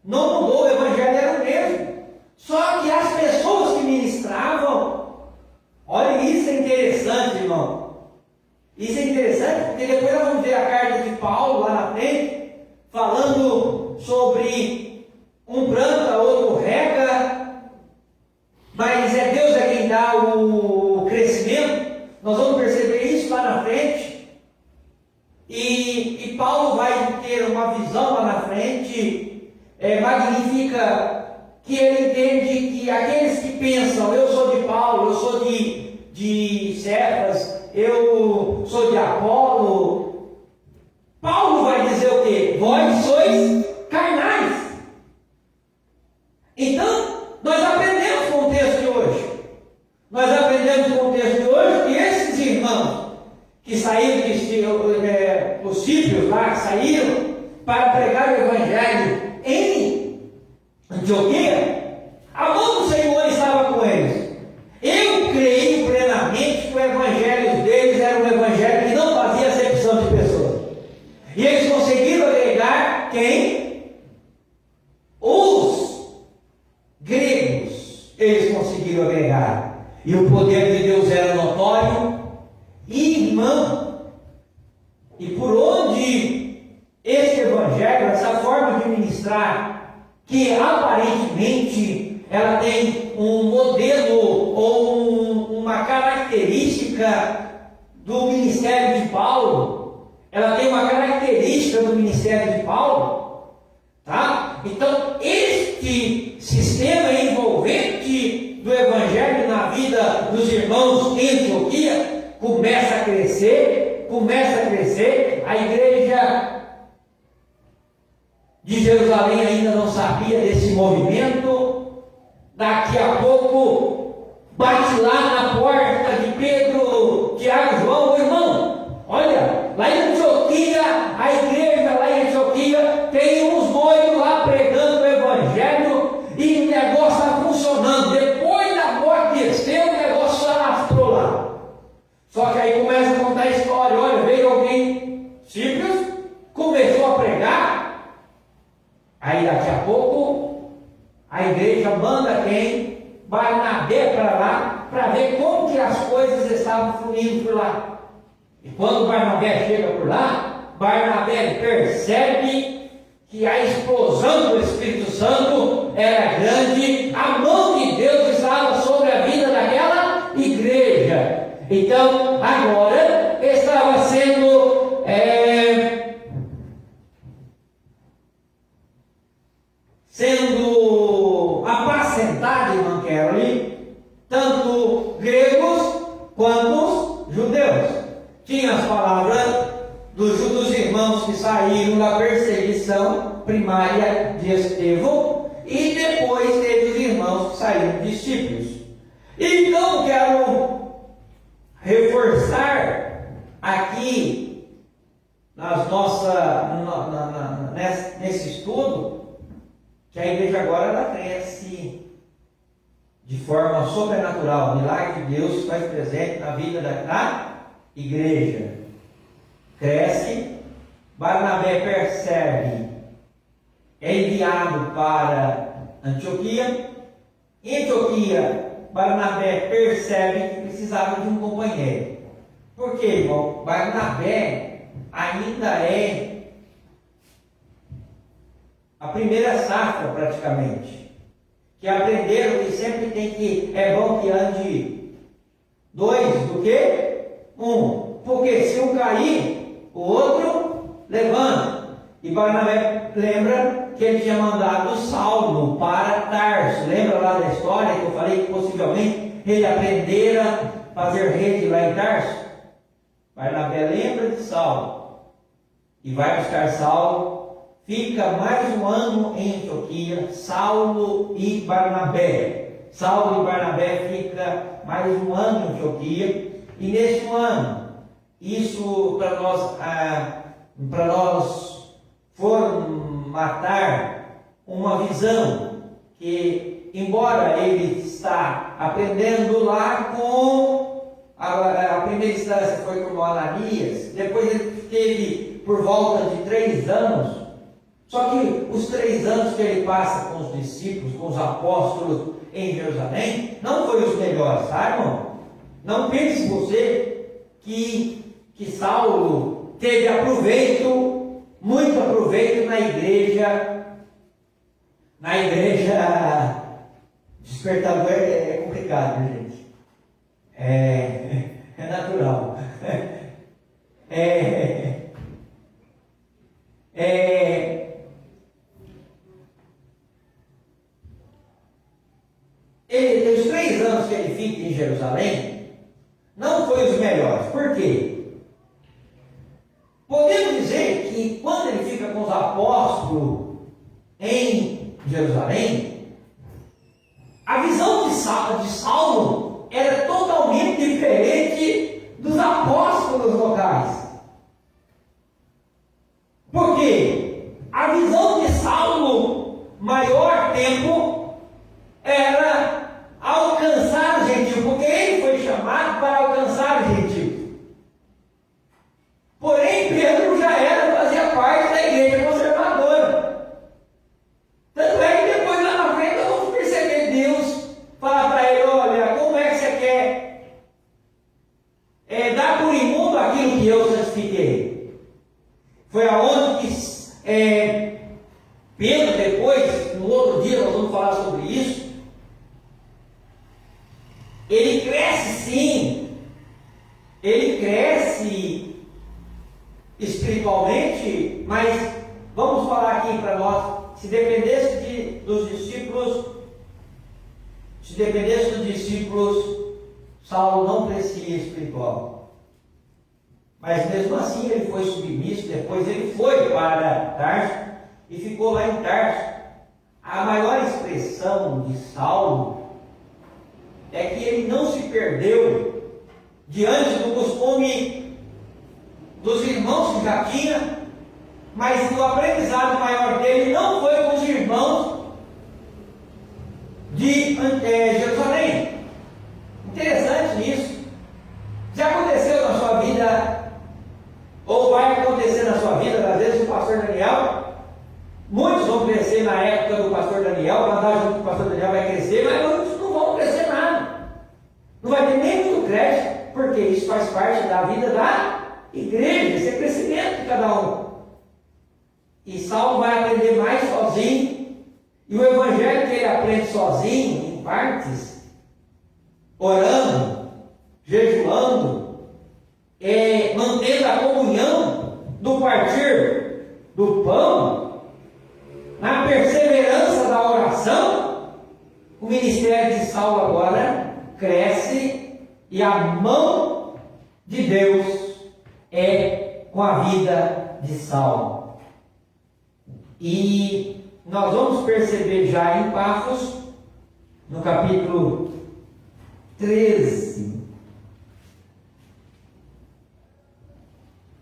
não mudou, o evangelho era o mesmo. Só que as pessoas que ministravam, olha, isso é interessante, irmão. Isso é interessante porque depois nós vamos ver a carta de Paulo lá na frente, falando sobre um planta, outro rega, mas é Deus quem dá o crescimento. Nós vamos perceber isso lá na frente. E Paulo vai ter uma visão lá na frente magnífica, que ele entende que aqueles que pensam, eu sou de Paulo, eu sou de Cefas, eu sou de Apolo, Paulo vai dizer o quê? Vós sois carnais. Então, nós aprendemos com o texto de hoje. Nós aprendemos com o texto de hoje que esses irmãos que saíram, os sírios lá, que saíram para pregar o evangelho em Antioquia, a mão do Senhor estava com eles. Eu creio plenamente que o evangelho deles era um evangelho que não fazia acepção de pessoas. E eles conseguiram agregar quem? Os gregos. Eles conseguiram agregar. E o poder de Deus era notório. Irmão, e por onde esse evangelho, essa forma de ministrar, que aparentemente ela tem um modelo ou uma característica do ministério de Paulo, ela tem uma característica do ministério de Paulo, tá? Então, este sistema envolvente do evangelho na vida dos irmãos em Antioquia começa a crescer, a igreja de Jerusalém ainda não sabia desse movimento. Daqui a pouco bate lá na porta de Pedro, Tiago e João, irmão, olha, lá em Antioquia, a igreja lá em Antioquia tem uns doidos lá pregando o evangelho e o negócio está funcionando. estavam fluindo por lá. E quando Barnabé chega por lá, Barnabé percebe que a explosão do Espírito Santo era grande, a mão de Deus estava sobre a vida daquela igreja. Então, agora estava sendo apacentada, irmã Carolyn, tanto gregos quanto judeus. Tinha as palavras dos irmãos que saíram da perseguição primária de Estevão, e depois teve os irmãos que saíram discípulos. Então, quero reforçar aqui nesse estudo que a igreja agora ela cresce de forma sobrenatural. O milagre de Deus faz presente na vida da igreja. Cresce. Barnabé percebe, é enviado para Antioquia. Em Antioquia, Barnabé percebe que precisava de um companheiro. Por quê, irmão? Barnabé ainda é a primeira safra, praticamente. Que aprenderam que sempre é bom que ande dois do que um. Porque se um cair, o outro levanta. E Barnabé lembra que ele tinha mandado Saulo para Tarso. Lembra lá da história que eu falei que possivelmente ele aprendera a fazer rede lá em Tarso? Barnabé lembra de Saulo e vai buscar Saulo. Fica mais um ano em Antioquia, Saulo e Barnabé. Saulo e Barnabé fica mais um ano em Antioquia. E nesse ano, isso para nós formatar uma visão que, embora ele está aprendendo lá com a primeira instância foi com Ananias, depois ele teve por volta de 3 anos. Só que os 3 anos que ele passa com os discípulos, com os apóstolos em Jerusalém, não foi os melhores, tá, irmão? Não pense você que Saulo teve muito aproveito na igreja despertador é complicado, né, gente? É natural. Os 3 anos que ele fica em Jerusalém não foi os melhores. Por quê? Podemos dizer que quando ele fica com os apóstolos em Jerusalém, a visão de Saulo era totalmente diferente dos apóstolos locais. Por quê? A visão de Saulo, maior tempo, era alcançar o gentio, porque ele foi chamado para alcançar o gentio. Porém, Pedro fazia parte da igreja conservadora. Tanto é que depois lá na frente nós vamos perceber Deus falar para ele: olha, como é que você quer dar por imundo aquilo que eu santifiquei? Foi aonde que Pedro, depois, no outro dia nós vamos falar sobre isso, ele cresce sim, ele cresce espiritualmente, mas vamos falar aqui para nós, se dependesse dos discípulos, Saulo não crescia espiritual. Mas mesmo assim ele foi submisso, depois ele foi para Tarso e ficou lá em Tarso. A maior expressão de Saulo é que ele não se perdeu diante do costume dos irmãos que já tinha, mas o aprendizado maior dele não foi com os irmãos de Jerusalém. Interessante isso. Já aconteceu na sua vida, ou vai acontecer na sua vida, às vezes o pastor Daniel, muitos vão crescer na época do pastor Daniel, vai andar junto com o pastor Daniel, vai crescer, mas muitos não vão crescer nada. Não vai ter nem muito crédito, porque porque isso faz parte da vida da igreja, esse é crescimento de cada um. E Saulo vai aprender mais sozinho, e o evangelho que ele aprende sozinho, em partes, orando, jejuando, mantendo a comunhão do partir do pão, na perseverança da oração, o ministério de Saulo agora cresce e a mão de Deus é com a vida de Saulo. E nós vamos perceber já em Pafos, no capítulo 13,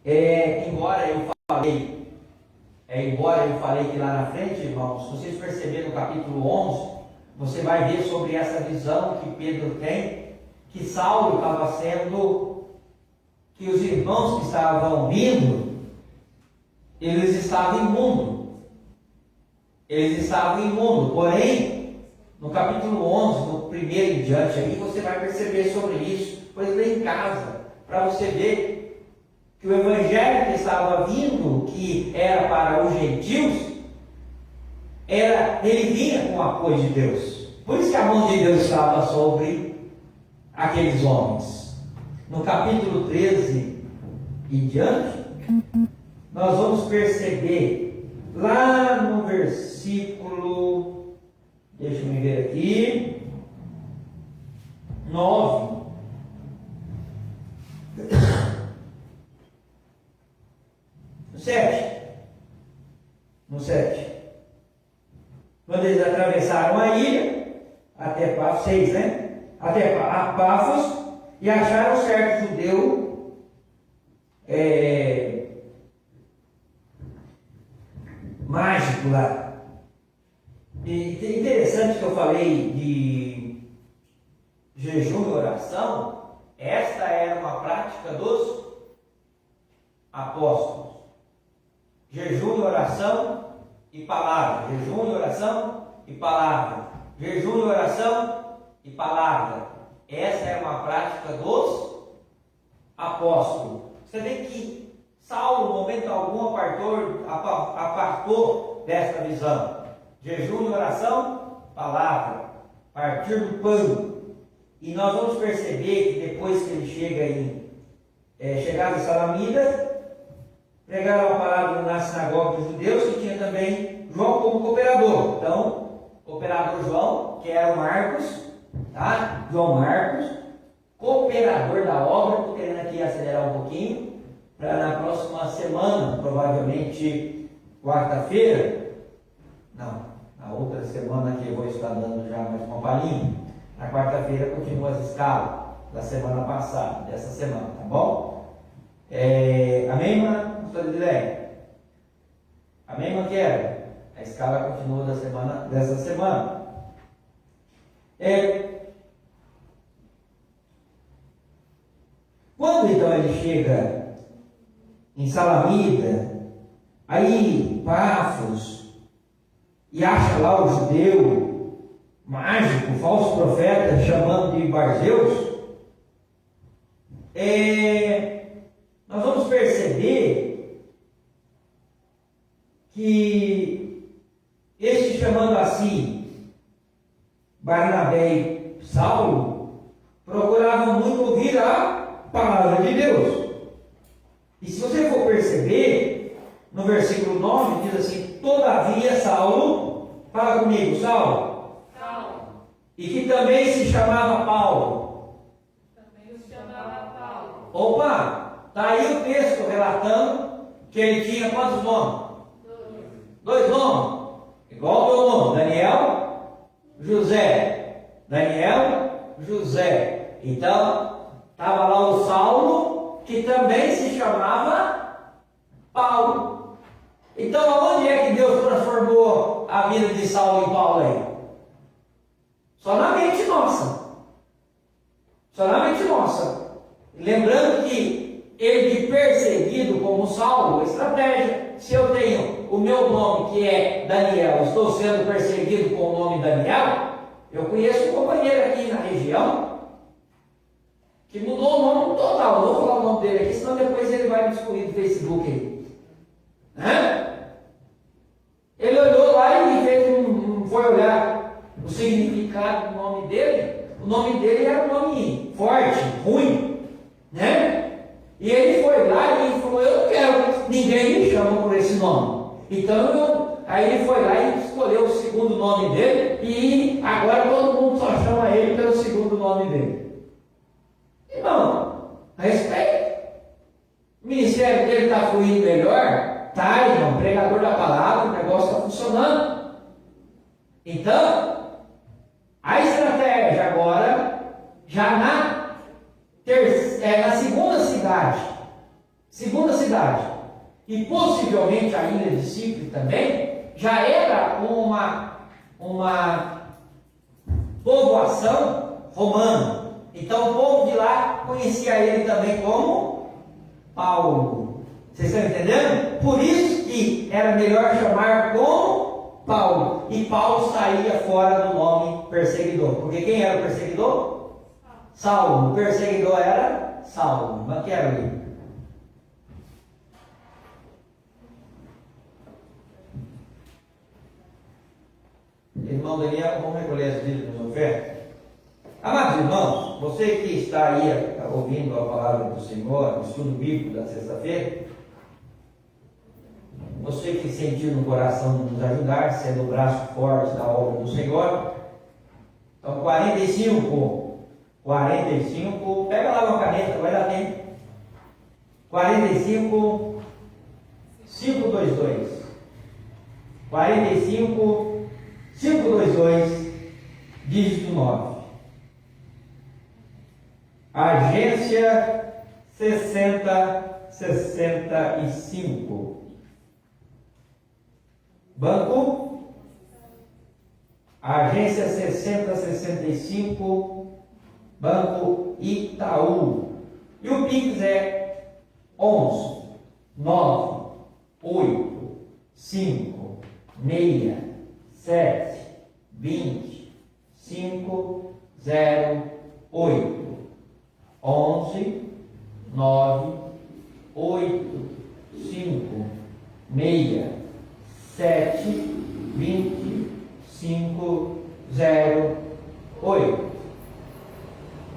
embora eu falei que lá na frente, irmãos, se vocês perceberem no capítulo 11, você vai ver sobre essa visão que Pedro tem, que Saulo estava sendo, que os irmãos que estavam vindo, eles estavam imundos. Porém, no capítulo 11, no primeiro em diante, aí você vai perceber sobre isso, depois lê em casa, para você ver que o evangelho que estava vindo, que era para os gentios, ele vinha com o apoio de Deus. Por isso que a mão de Deus estava sobre aqueles homens. No capítulo 13 e diante, nós vamos perceber lá no versículo, deixa eu ver aqui, 9. No 7. Quando eles atravessaram a ilha, até Pafos, 6, né? Até Pafos, e acharam certo judeu mágico lá. E interessante que eu falei de jejum e oração, esta era uma prática dos apóstolos. Jejum e oração e palavra. Jejum e oração e palavra. Jejum e oração e palavra. Essa era uma prática dos apóstolos. Você vê que Saulo, no momento algum, apartou desta visão. Jejum e oração, palavra. Partir do pão. E nós vamos perceber que depois que ele chegava em Salamina, pregaram a palavra na sinagoga dos judeus, que tinha também João como cooperador. Então, cooperador João, que era o Marcos, tá? João Marcos, cooperador da obra. Estou querendo aqui acelerar um pouquinho, para na próxima semana, provavelmente quarta-feira, não, na outra semana que eu vou estar dando já mais uma palhinha, na quarta-feira continua as escalas da semana passada, dessa semana, tá bom? Amém, irmã? Amém, Manquera? A escala continua dessa semana. Quando então ele chega em Salamina, aí Pafos, e acha lá o judeu mágico, falso profeta, chamando de Barzeus, nós vamos perceber que este chamando assim Barnabé e Saulo procuravam muito ouvir a palavra de Deus. E se você for perceber, no versículo 9 diz assim: todavia Saulo, fala comigo, Saulo, e que também se chamava Paulo. Opa, está aí o texto relatando que ele tinha quantos nomes? 2 nomes, igual o meu nome, Daniel, José. Daniel, José. Então, estava lá o Saulo, que também se chamava Paulo. Então, aonde é que Deus transformou a vida de Saulo em Paulo aí? Só na mente nossa. Só na mente nossa. Lembrando que ele de perseguido como Saulo, estratégia. Se eu tenho o meu nome que é Daniel, estou sendo perseguido com o nome Daniel, eu conheço um companheiro aqui na região que mudou o nome total. Não vou falar o nome dele aqui, senão depois ele vai me excluir do Facebook aí. Ele olhou lá e foi olhar o significado do nome dele. O nome dele era um nome forte, ruim, né? E ele foi lá e falou: eu não quero, ninguém me chama por esse nome. Então, aí ele foi lá e escolheu o segundo nome dele, e agora todo mundo só chama ele pelo segundo nome dele. Irmão, a respeito. O ministério dele está fluindo melhor, tá, irmão, pregador da palavra, o negócio está funcionando. Então, a estratégia agora, já na segunda cidade, e possivelmente a ilha de Chipre também, já era uma povoação romana. Então o povo de lá conhecia ele também como Paulo. Vocês estão entendendo? Por isso que era melhor chamar como Paulo. E Paulo saía fora do nome perseguidor. Porque quem era o perseguidor? Saulo. O perseguidor era Saulo. Mas que era ele? Irmão Daniel, vamos recolher as vidas nos ofertas. Amados irmãos, você que está aí ouvindo a palavra do Senhor, o estudo bíblico da sexta-feira, você que sentiu no coração de nos ajudar, sendo o braço forte da obra do Senhor, então 45, pega lá uma caneta, vai dar tempo. 45, 522. 45, 522, dígito 9. Agência 6065. Banco. Agência 6065. Banco Itaú. E o Pix é 11 9 8 5 6 7 20 5 0 8. 11 9 8 5 6 7 20 5 0 8.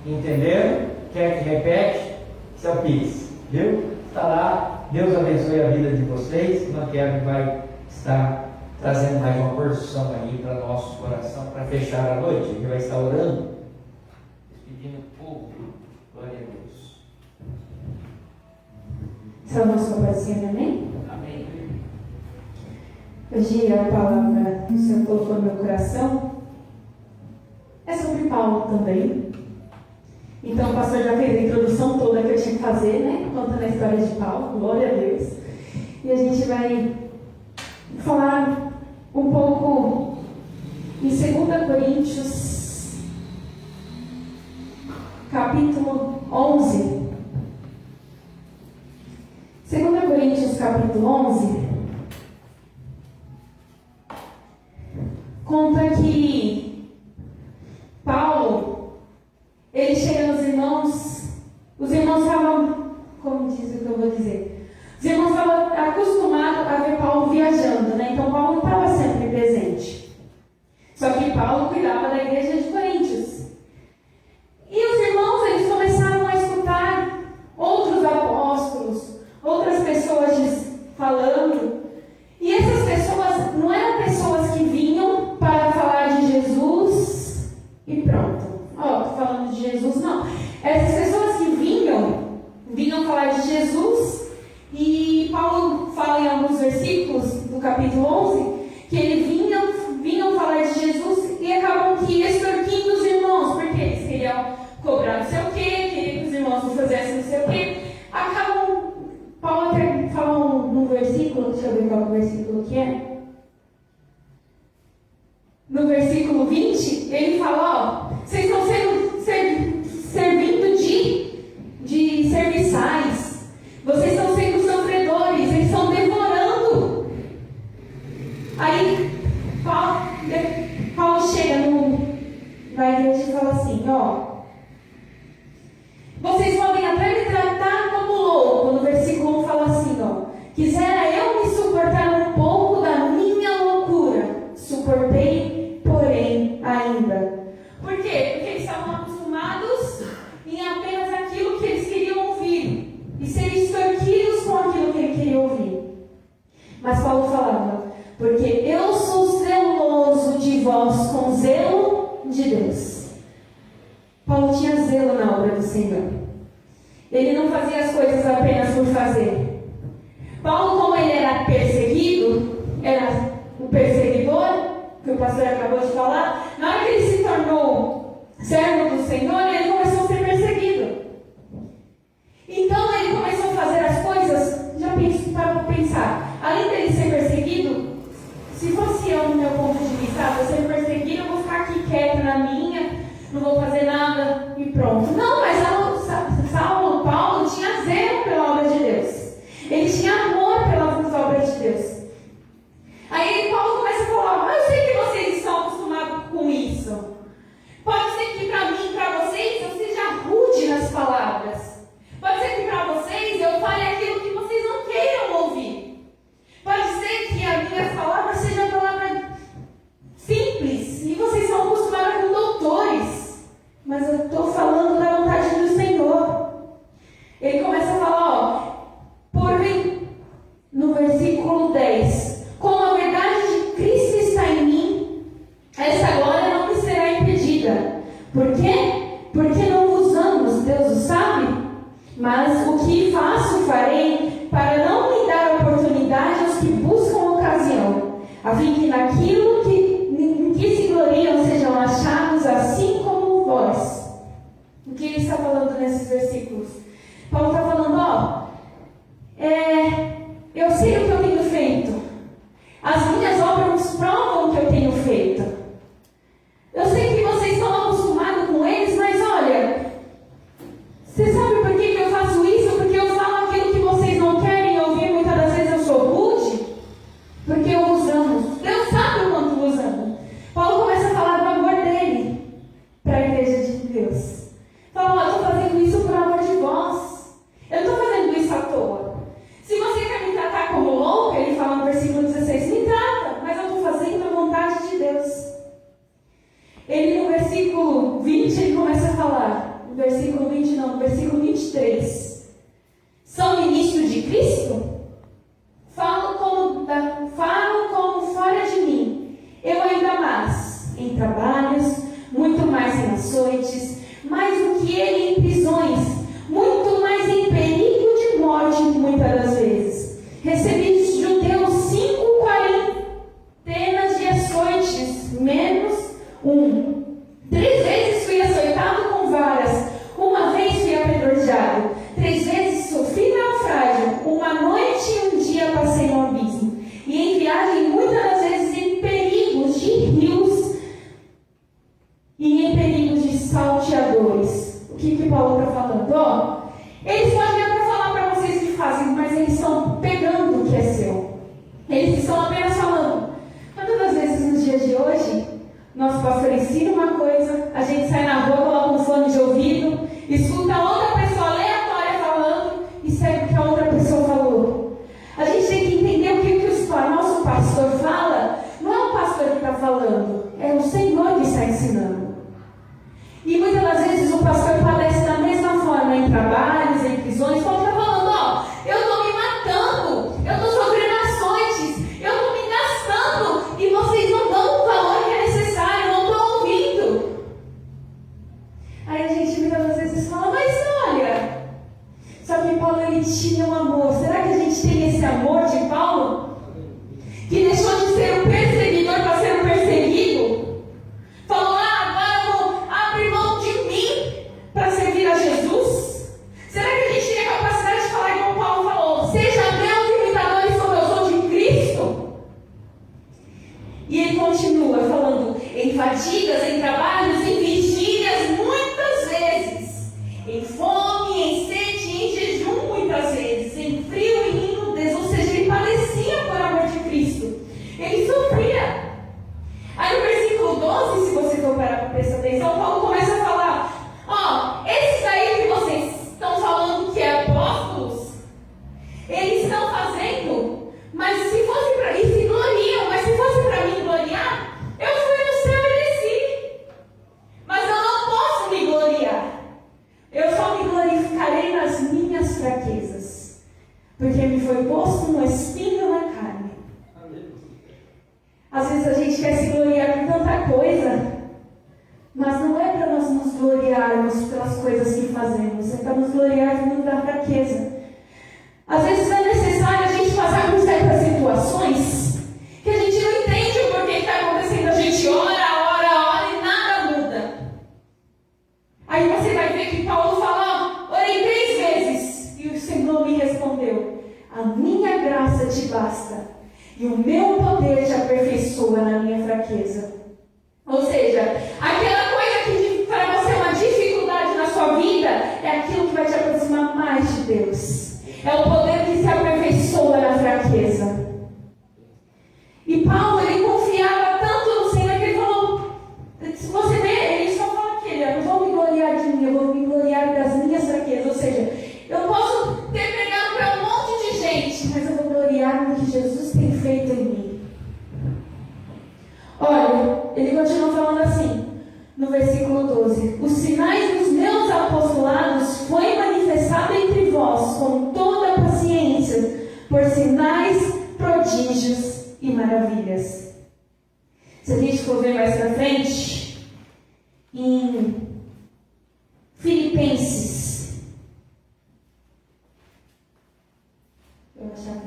Entenderam? Quer que repete? Isso é o Pix, viu? Está lá. Deus abençoe a vida de vocês. O Kevin vai estar trazendo mais uma porção aí para nosso coração para fechar a noite. Ele vai estar orando, despedindo o povo. Glória a Deus. Salve sua paciência, amém? Amém. Hoje a palavra que o Senhor colocou no meu coração é sobre Paulo também. Então o pastor já fez a introdução toda que eu tinha que fazer, né? Contando a história de Paulo, glória a Deus. E a gente vai falar um pouco em 2 Coríntios, capítulo 11. 2 Coríntios, capítulo 11, conta que Paulo, ele chega nos irmãos, os irmãos estavam, como diz o que eu vou dizer, os irmãos estavam acostumados a ver Paulo viajando, né? Então Paulo não estava sempre presente. Só que Paulo cuidava da igreja de Coríntios. E os irmãos, eles começaram a escutar outros apóstolos, outras pessoas falando. E essas pessoas não eram pessoas que vinham para falar de Jesus e pronto. Estou falando de Jesus, não. Essas pessoas que vinham falar de Jesus, e Paulo fala em alguns versículos do capítulo 11, que eles vinham falar de Jesus e acabam que extorquindo os irmãos, porque eles queriam cobrar não sei o quê, queriam que os irmãos não fizessem não sei o quê. Acabam, Paulo até fala num versículo, deixa eu ver qual versículo que é. No versículo 20, ele fala, vocês estão servindo de serviçais, vocês estão sendo sofredores, eles estão devorando. Aí Paulo chega na igreja e fala assim, Ele não fazia as coisas apenas por fazer. Paulo, como ele era perseguido, era o perseguidor, que o pastor acabou de falar, na hora que ele se tornou servo do Senhor, ele começou a ser perseguido. Então ele começou a fazer as coisas, já para pensar, além dele ser perseguido, se fosse eu, no meu ponto de vista, vou ser perseguido, eu vou ficar aqui quieto na minha, não vou fazer nada e pronto. Não, mas Paulo tinha zelo pela obra de Deus. Ele tinha amor pelas obras de Deus. Aí Paulo começa a falar, eu sei que vocês estão acostumados com isso. Pode ser que para mim, para vocês, eu seja rude nas palavras. Pode ser que para vocês eu fale aquilo que vocês não queiram ouvir. Pode ser que as minhas palavras sejam palavras simples e vocês estão acostumados com doutores. Mas eu estou falando da vontade do Senhor. Ele começa a falar, no versículo 10, como a verdade de Cristo está em mim, essa glória não me será impedida. Por quê? Porque não vos amo, Deus o sabe. Mas o que faço, farei, para não me dar oportunidade aos que buscam ocasião, a fim que naquilo em que se gloriam sejam achados assim como vós. O que ele está falando nesses versículos? Paulo está falando, eu sei o que eu tenho feito. As minhas obras provam o que eu tenho feito. Eu sei que vocês estão acostumados com eles, mas olha, você sabe por que eu faço isso? Porque eu falo aquilo que vocês não querem ouvir. Muitas das vezes eu sou rude, porque eu os amo. Deus sabe o quanto vos amo. Paulo começa a falar do amor dele para a igreja de Deus. Fala, eu estou fazendo isso por amor de vós. Eu não estou fazendo isso à toa. Se você quer me tratar como louca, ele fala no versículo 16, me trata, mas eu estou fazendo a vontade de Deus. Ele no versículo 20, ele começa a falar, no versículo 20 não, no versículo 23, são ministros de Cristo? Falo como fora de mim, eu ainda mais, em trabalhos, muito mais em açoites, mais do que ele em prisões, muito mais em perigo de morte, muitas das vezes. Recebi dos judeus 5 quarentenas de açoites, menos 1. 3 vezes fui açoitado com varas, uma vez fui apedrejado, 3 vezes sofri naufrágio, uma noite e um dia passei no abismo, e em viagem muitas das vezes em perigos de rios e em perigos de salteadores. O que Paulo está falando? Eles podem até falar para vocês que fazem, mas eles estão pegando o que é seu. Eles estão apenas falando. Quantas das vezes nos dias de hoje, nosso pastor ensina uma coisa, a gente sai na rua, coloca um fone de ouvido, escuta outra pessoa aleatória falando e segue o que a outra pessoa falou. A gente tem que entender o que o nosso pastor fala. Não é o pastor que está falando, é o Senhor que está ensinando. E muitas das vezes o pastor padece da mesma forma em trabalhos, em prisões. Paulo está falando, eu estou me matando, eu estou sofrendo açoites, eu estou me gastando e vocês não dão o valor que é necessário, não estão ouvindo. Aí a gente muitas das vezes fala, mas olha, só que Paulo ele tinha um amor. Será que a gente tem esse amor de Paulo? Que deixou de ser um perseguidor para ser um perseguido? Falou, agora eu vou abrir mão de mim para servir a Jesus? Será que a gente tem a capacidade de falar igual Paulo falou? Seja meus imitadores como eu sou de Cristo? E ele continua falando, em fadigas, em trabalhos, em vigílias, muitas vezes, em fome, em sede, em jejum, muitas vezes, em frio e em nudez, ou seja, ele padecia por amor de Cristo. Ele sofria. Aí no versículo 12, se você for para prestar atenção, Paulo começa a falar, esses aí que vocês estão falando que é apóstolos, eles estão fazendo, mas se fosse para mim, se gloriam, mas se fosse para mim gloriar, eu fui no céu e desci. Mas eu não posso me gloriar. Eu só me glorificarei nas minhas fraquezas, porque me foi posto um espinho na carne. Às vezes a gente quer se gloriar por tanta coisa, Mas não é para nós nos gloriarmos pelas coisas que fazemos, é para nos gloriarmos da fraqueza. Às vezes é necessário a gente passar por certas situações que a gente não entende o porquê que está acontecendo. A gente ora e nada muda. Aí você vai ver que Paulo fala, orei 3 vezes. E o Senhor me respondeu, a minha graça te basta. E o meu poder te aperfeiçoa na minha fraqueza. Ou seja, aquela coisa que para você é uma dificuldade na sua vida, é aquilo que vai te aproximar mais de Deus. É o poder que se aperfeiçoa na fraqueza. E Paulo, ele confiava tanto no Senhor que ele falou, se você vê, ele só fala aqui, eu não vou me gloriar de mim, eu vou me gloriar das minhas fraquezas. Ou seja, eu posso ter pregado para um monte de gente, mas eu vou gloriar no que Jesus tem feito em mim. Olha, ele continua falando assim, no versículo 12: os sinais dos meus apostolados foi manifestado entre vós com toda a paciência, por sinais, prodígios e maravilhas. Se a gente for ver mais para frente, em Filipenses, eu vou achar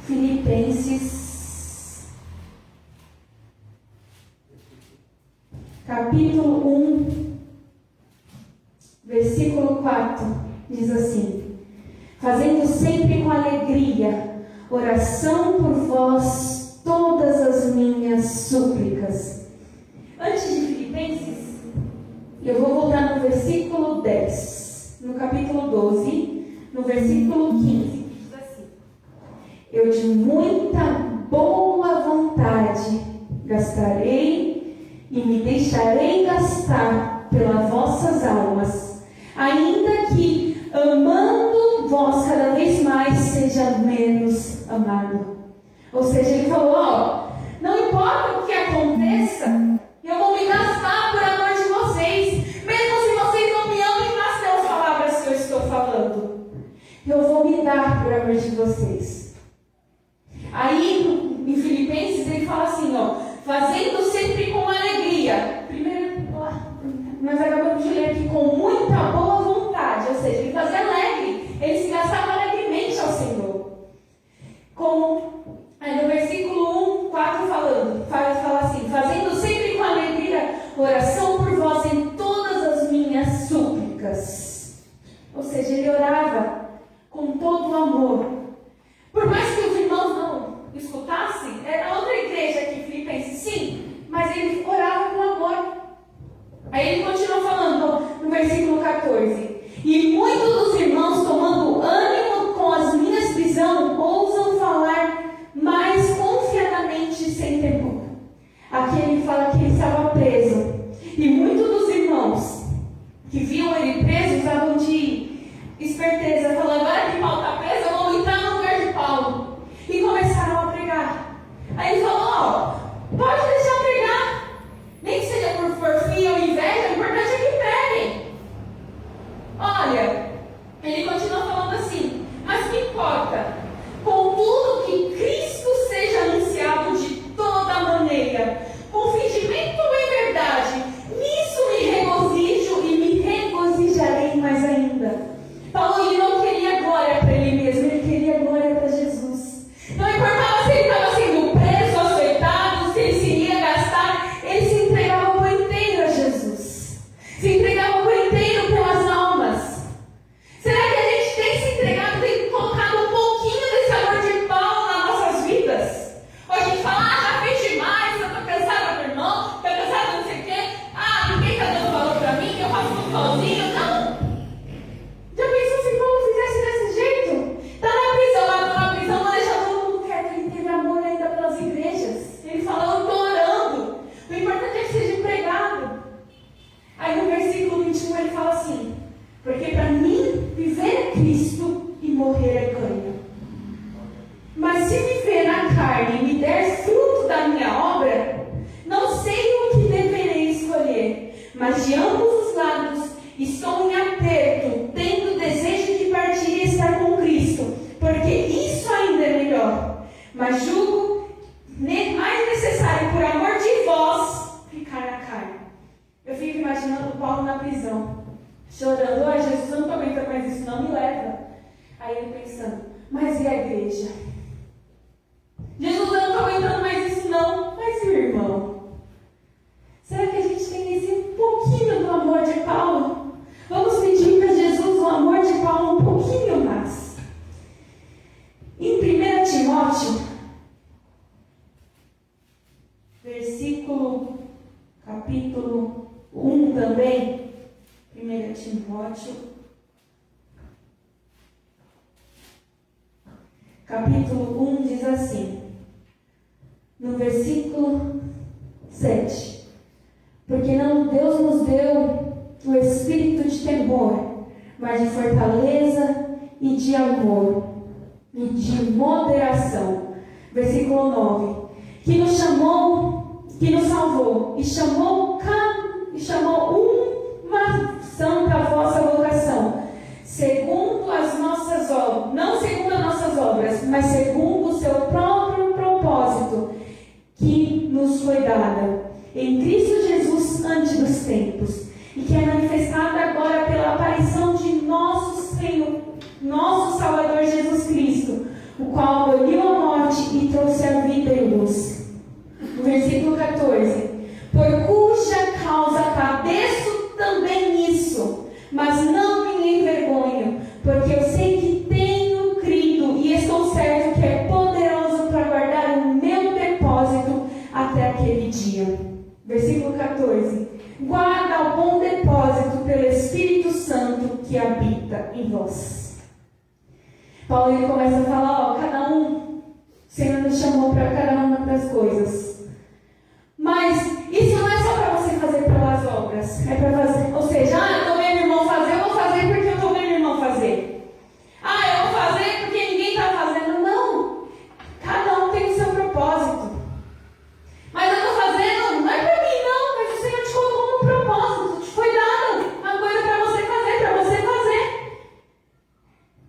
Filipenses, capítulo 1, versículo 4, diz assim: fazendo sempre com alegria oração por vós todas as minhas súplicas. Antes de Filipenses, eu vou voltar no versículo 10, no capítulo 12, no versículo 15. Eu de muita boa vontade gastarei e me deixarei gastar pelas vossas almas, ainda que amando vós cada vez mais seja menos amado. Ou seja, ele falou, não importa o que aconteça, eu vou me gastar por amor de vocês, mesmo se vocês não me amem nas teus palavras que eu estou falando, eu vou me dar por amor de vocês. Aí, em Filipenses, ele fala assim, fazendo sempre com alegria. Primeiro, nós acabamos de ler aqui, com muita boa vontade. Ou seja, ele fazia alegre. Ele se gastava alegremente ao Senhor. Aí no versículo 1, 4 fala assim, fazendo sempre com alegria oração por vós em todas as minhas súplicas. Ou seja, ele orava com todo o amor. Por mais que os irmãos não escutassem, era outra igreja aqui, Filipenses, sim, mas ele orava com amor. Aí ele continua falando no versículo 14: e muitos dos irmãos, tomando ânimo com as minhas prisões, ousam falar mais confiadamente sem temor. Aqui ele fala que ele estava preso, e muitos dos irmãos que viam ele preso usavam de esperteza, falando, agora que Paulo está preso, eu vou entrar no lugar de Paulo. E começaram a pregar. Aí ele falou, pode deixar pregar, nem que seja por porfia ou inveja, o importante é que preguem. Olha, ele continua falando assim, mas que importa? Contudo que Cristo seja anunciado de toda maneira, com fingimento ou em verdade, nisso me regozijo e me regozijarei mais ainda. Paulo, ele não queria glória para ele mesmo, ele queria glória para Jesus. Não importava se ele estava sendo preso, açoitado, se ele se iria gastar, ele se entregava por inteiro a Jesus. Se entregava por inteiro pelas almas. Será que a gente tem se entregado, tem colocado um pouquinho desse amor de Paulo nas nossas vidas? Ou a gente fala, já fiz demais, eu estou cansada do irmão, estou cansada não sei o quê, ninguém está dando valor para mim, eu faço tudo sozinho. Não! Já pensou se Paulo fizesse desse jeito? Está na prisão, lá na prisão, não deixa todo mundo quieto. Ele teve amor ainda pelas igrejas. Ele fala, eu estou orando. O importante é que seja pregado. Aí no versículo 21 ele fala assim, porque para mim viver é Cristo e morrer é ganho. Mas se viver na carne e me der fruto da minha obra, não sei o que deverei escolher, mas de ambos os lados estou em aperto, tendo desejo de partir e estar com Cristo, porque isso ainda é melhor. Mas julgo mais imaginando o Paulo na prisão, chorando: ai, Jesus, eu não estou aguentando mais isso, não, me leva. Aí ele pensando: mas e a igreja? Jesus, eu não estou aguentando mais isso, não, mas e o irmão? Será que a gente tem esse pouquinho do amor de Paulo? Vamos pedir para Jesus o amor de Paulo um pouquinho mais. Em 1 Timóteo, capítulo 1 também, 1 Timóteo, capítulo 1 diz assim, no versículo 7: porque não Deus nos deu o espírito de temor, mas de fortaleza e de amor e de moderação. Versículo 9: que nos chamou, que nos salvou e chamou uma santa vossa vocação, segundo as nossas obras, não segundo as nossas obras, mas segundo o seu próprio propósito, que nos foi dada em Cristo Jesus antes dos tempos, e que é manifestada agora pela aparição de nosso Senhor, nosso Salvador Jesus Cristo, o qual aboliu a morte e trouxe a vida e luz. No versículo 14: por cuja causa padeço também nisso, mas não me envergonho, porque eu sei que tenho crido e estou certo que é poderoso para guardar o meu depósito até aquele dia. Versículo 14: guarda o bom depósito pelo Espírito Santo que habita em vós. Paulo ele começa a falar, cada um, o Senhor nos chamou para cada uma das coisas. Mas isso não é só para você fazer pelas obras, é para fazer, ou seja, eu estou vendo meu irmão fazer, eu vou fazer porque eu estou vendo meu irmão fazer. Eu vou fazer porque ninguém está fazendo. Não, cada um tem o seu propósito. Mas eu estou fazendo, não é para mim não, mas o Senhor te colocou um propósito, te foi dado uma coisa para você fazer.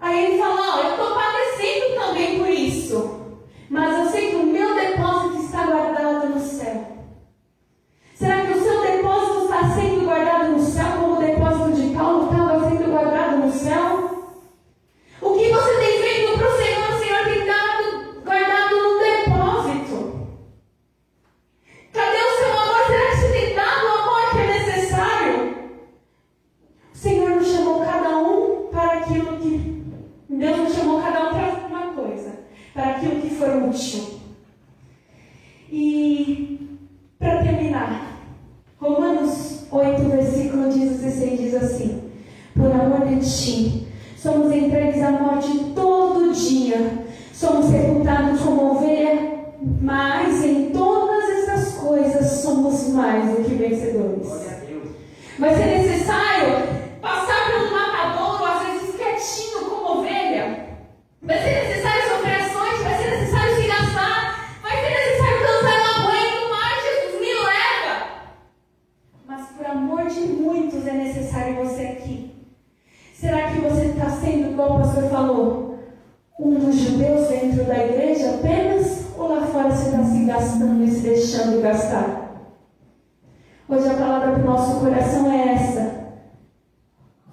Aí ele fala, eu estou padecendo também por isso, mas eu sei que o meu depósito está guardado no céu. Será que o seu depósito está sendo guardado no céu, como o depósito de Paulo estava sendo guardado no céu? O que você tem feito para o Senhor tem dado guardado no depósito. Cadê o seu amor? Será que você tem dado o amor que é necessário? O Senhor nos chamou cada um para aquilo que... Deus nos chamou cada um para uma coisa, para aquilo que for útil. E, para terminar, Romanos 8, versículo 16 diz assim: por amor de ti, somos entregues à morte todo dia, somos sepultados como ovelha, mas em todas essas coisas somos mais do que vencedores. Vai ser necessário passar pelo matadouro, às vezes quietinho como ovelha. Vai ser necessário sofrer ações, vai ser necessário se gastar, vai ser necessário cansar, não aguento mais, Jesus me leva. Mas por amor de muitos é necessário você aqui. Será que você está sendo, igual o pastor falou, um dos judeus dentro da igreja apenas? Ou lá fora você está se gastando e se deixando gastar? Hoje a palavra para o nosso coração é essa.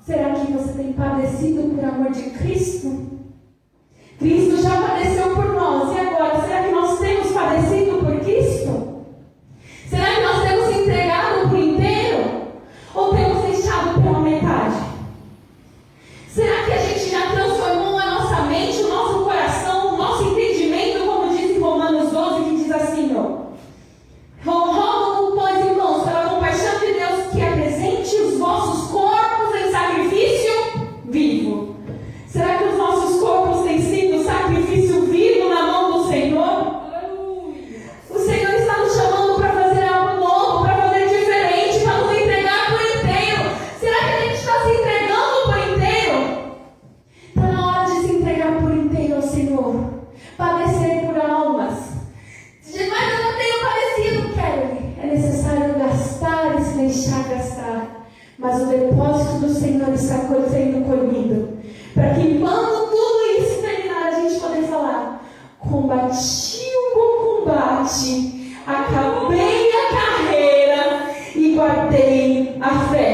Será que você tem padecido por amor de Cristo? Cristo já padeceu por nós, e agora, será que nós temos padecido por Cristo? Será que nós temos entregado por inteiro? Ou temos deixado pela metade? Será que a gente já transformou a nossa mente, o nosso coração, o nosso entendimento, como diz em Romanos 12, que diz assim, rogo, pois, irmãos, pela compaixão de Deus, que apresente os vossos corpos em sacrifício vivo. Será que os nossos corpos têm sido sacrifício vivo na mão do Senhor? O Senhor está nos chamando para fazer algo novo, para fazer diferente, para nos entregar por inteiro. Será que a gente está se entregando por inteiro? Está na hora de se entregar por inteiro ao Senhor, padecer por almas. Mas eu não tenho padecido, Kelly. É necessário gastar e se deixar gastar. Mas o depósito do Senhor está sendo colhido, para que quando tudo isso terminar, a gente poder falar: combati o bom combate, acabei a carreira e guardei a fé.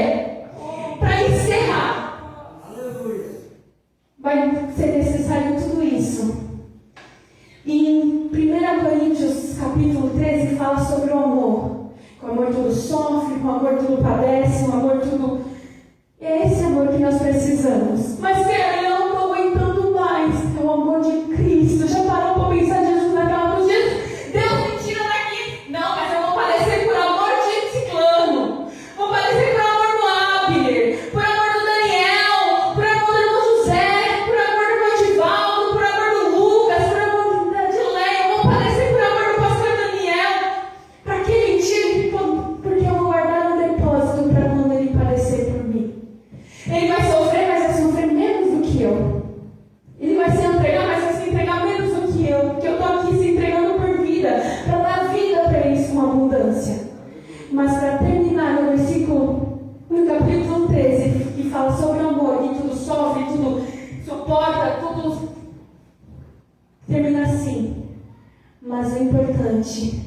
bastante.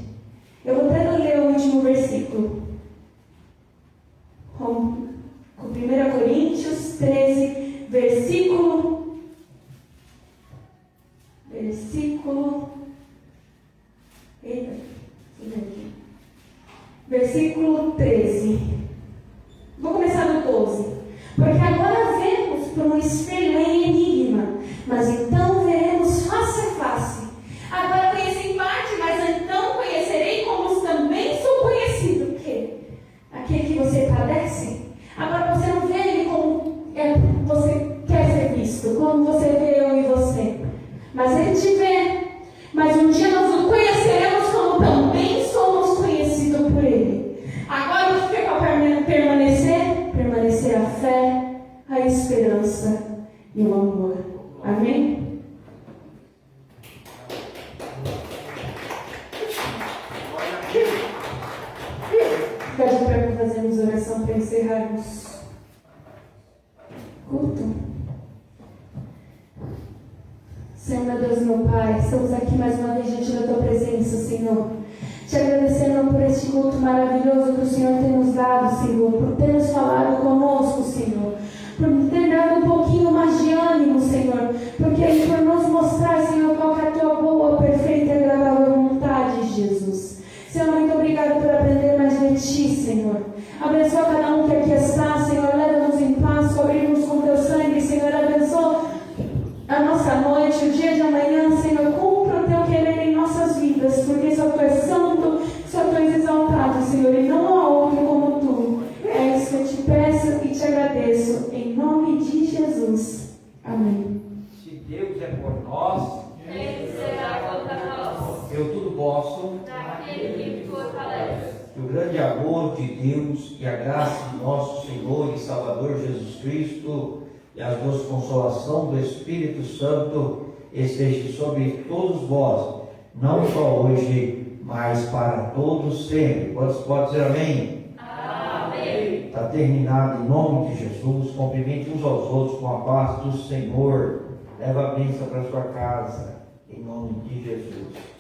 Eu vou até ler o último versículo. Com 1 Coríntios 13, versículo. Eita, deixa eu ver aqui. Versículo 13. Vou começar no 12. Porque agora vemos por um espelho em enigma, mas então veremos face a face. Agora conheço em parte, mas então conhecerei como também sou conhecido. O quê? Aquele que você padece. Agora você não vê ele como você quer ser visto, como você vê eu e você. Mas ele te vê. Mas um dia nós o conheceremos como também somos conhecidos por ele. Agora o que é para permanecer? Permanecer a fé, a esperança e o amor. Amém? Pede para fazermos oração para encerrarmos o culto. Senhor, meu Deus, meu Pai, estamos aqui mais uma vez diante da Tua presença, Senhor. Te agradecendo por este culto maravilhoso que o Senhor tem nos dado, Senhor, por ter nos falado conosco, Senhor, por ter dado um pouquinho mais de ânimo, Senhor, porque por nos mostrar, Senhor, qual é a Tua boa, perfeita e agradável vontade, Jesus. Senhor, muito obrigado por aprender mais de Ti, Senhor. Abençoa cada um que aqui está, Senhor, leva-nos em paz, cobrimos com Teu sangue, Senhor, abençoa a nossa noite, o dia de amanhã, Senhor, cumpra o Teu querer em nossas vidas, porque só Tu és santo, só Tu és exaltado, Senhor, e não há outro como Tu. É isso que eu te peço e te agradeço, em nome de Jesus. Amém. Se Deus é por nós, Quem será contra nós? eu tudo posso. Daquele que me fortalece. Que o grande amor de Deus e a graça de nosso Senhor e Salvador Jesus Cristo e a doce consolação do Espírito Santo esteja sobre todos vós, não só hoje, mas para todos sempre. Pode dizer amém? Amém. Está terminado em nome de Jesus. Cumprimente uns aos outros com a paz do Senhor. Leva a bênção para sua casa, em nome de Jesus.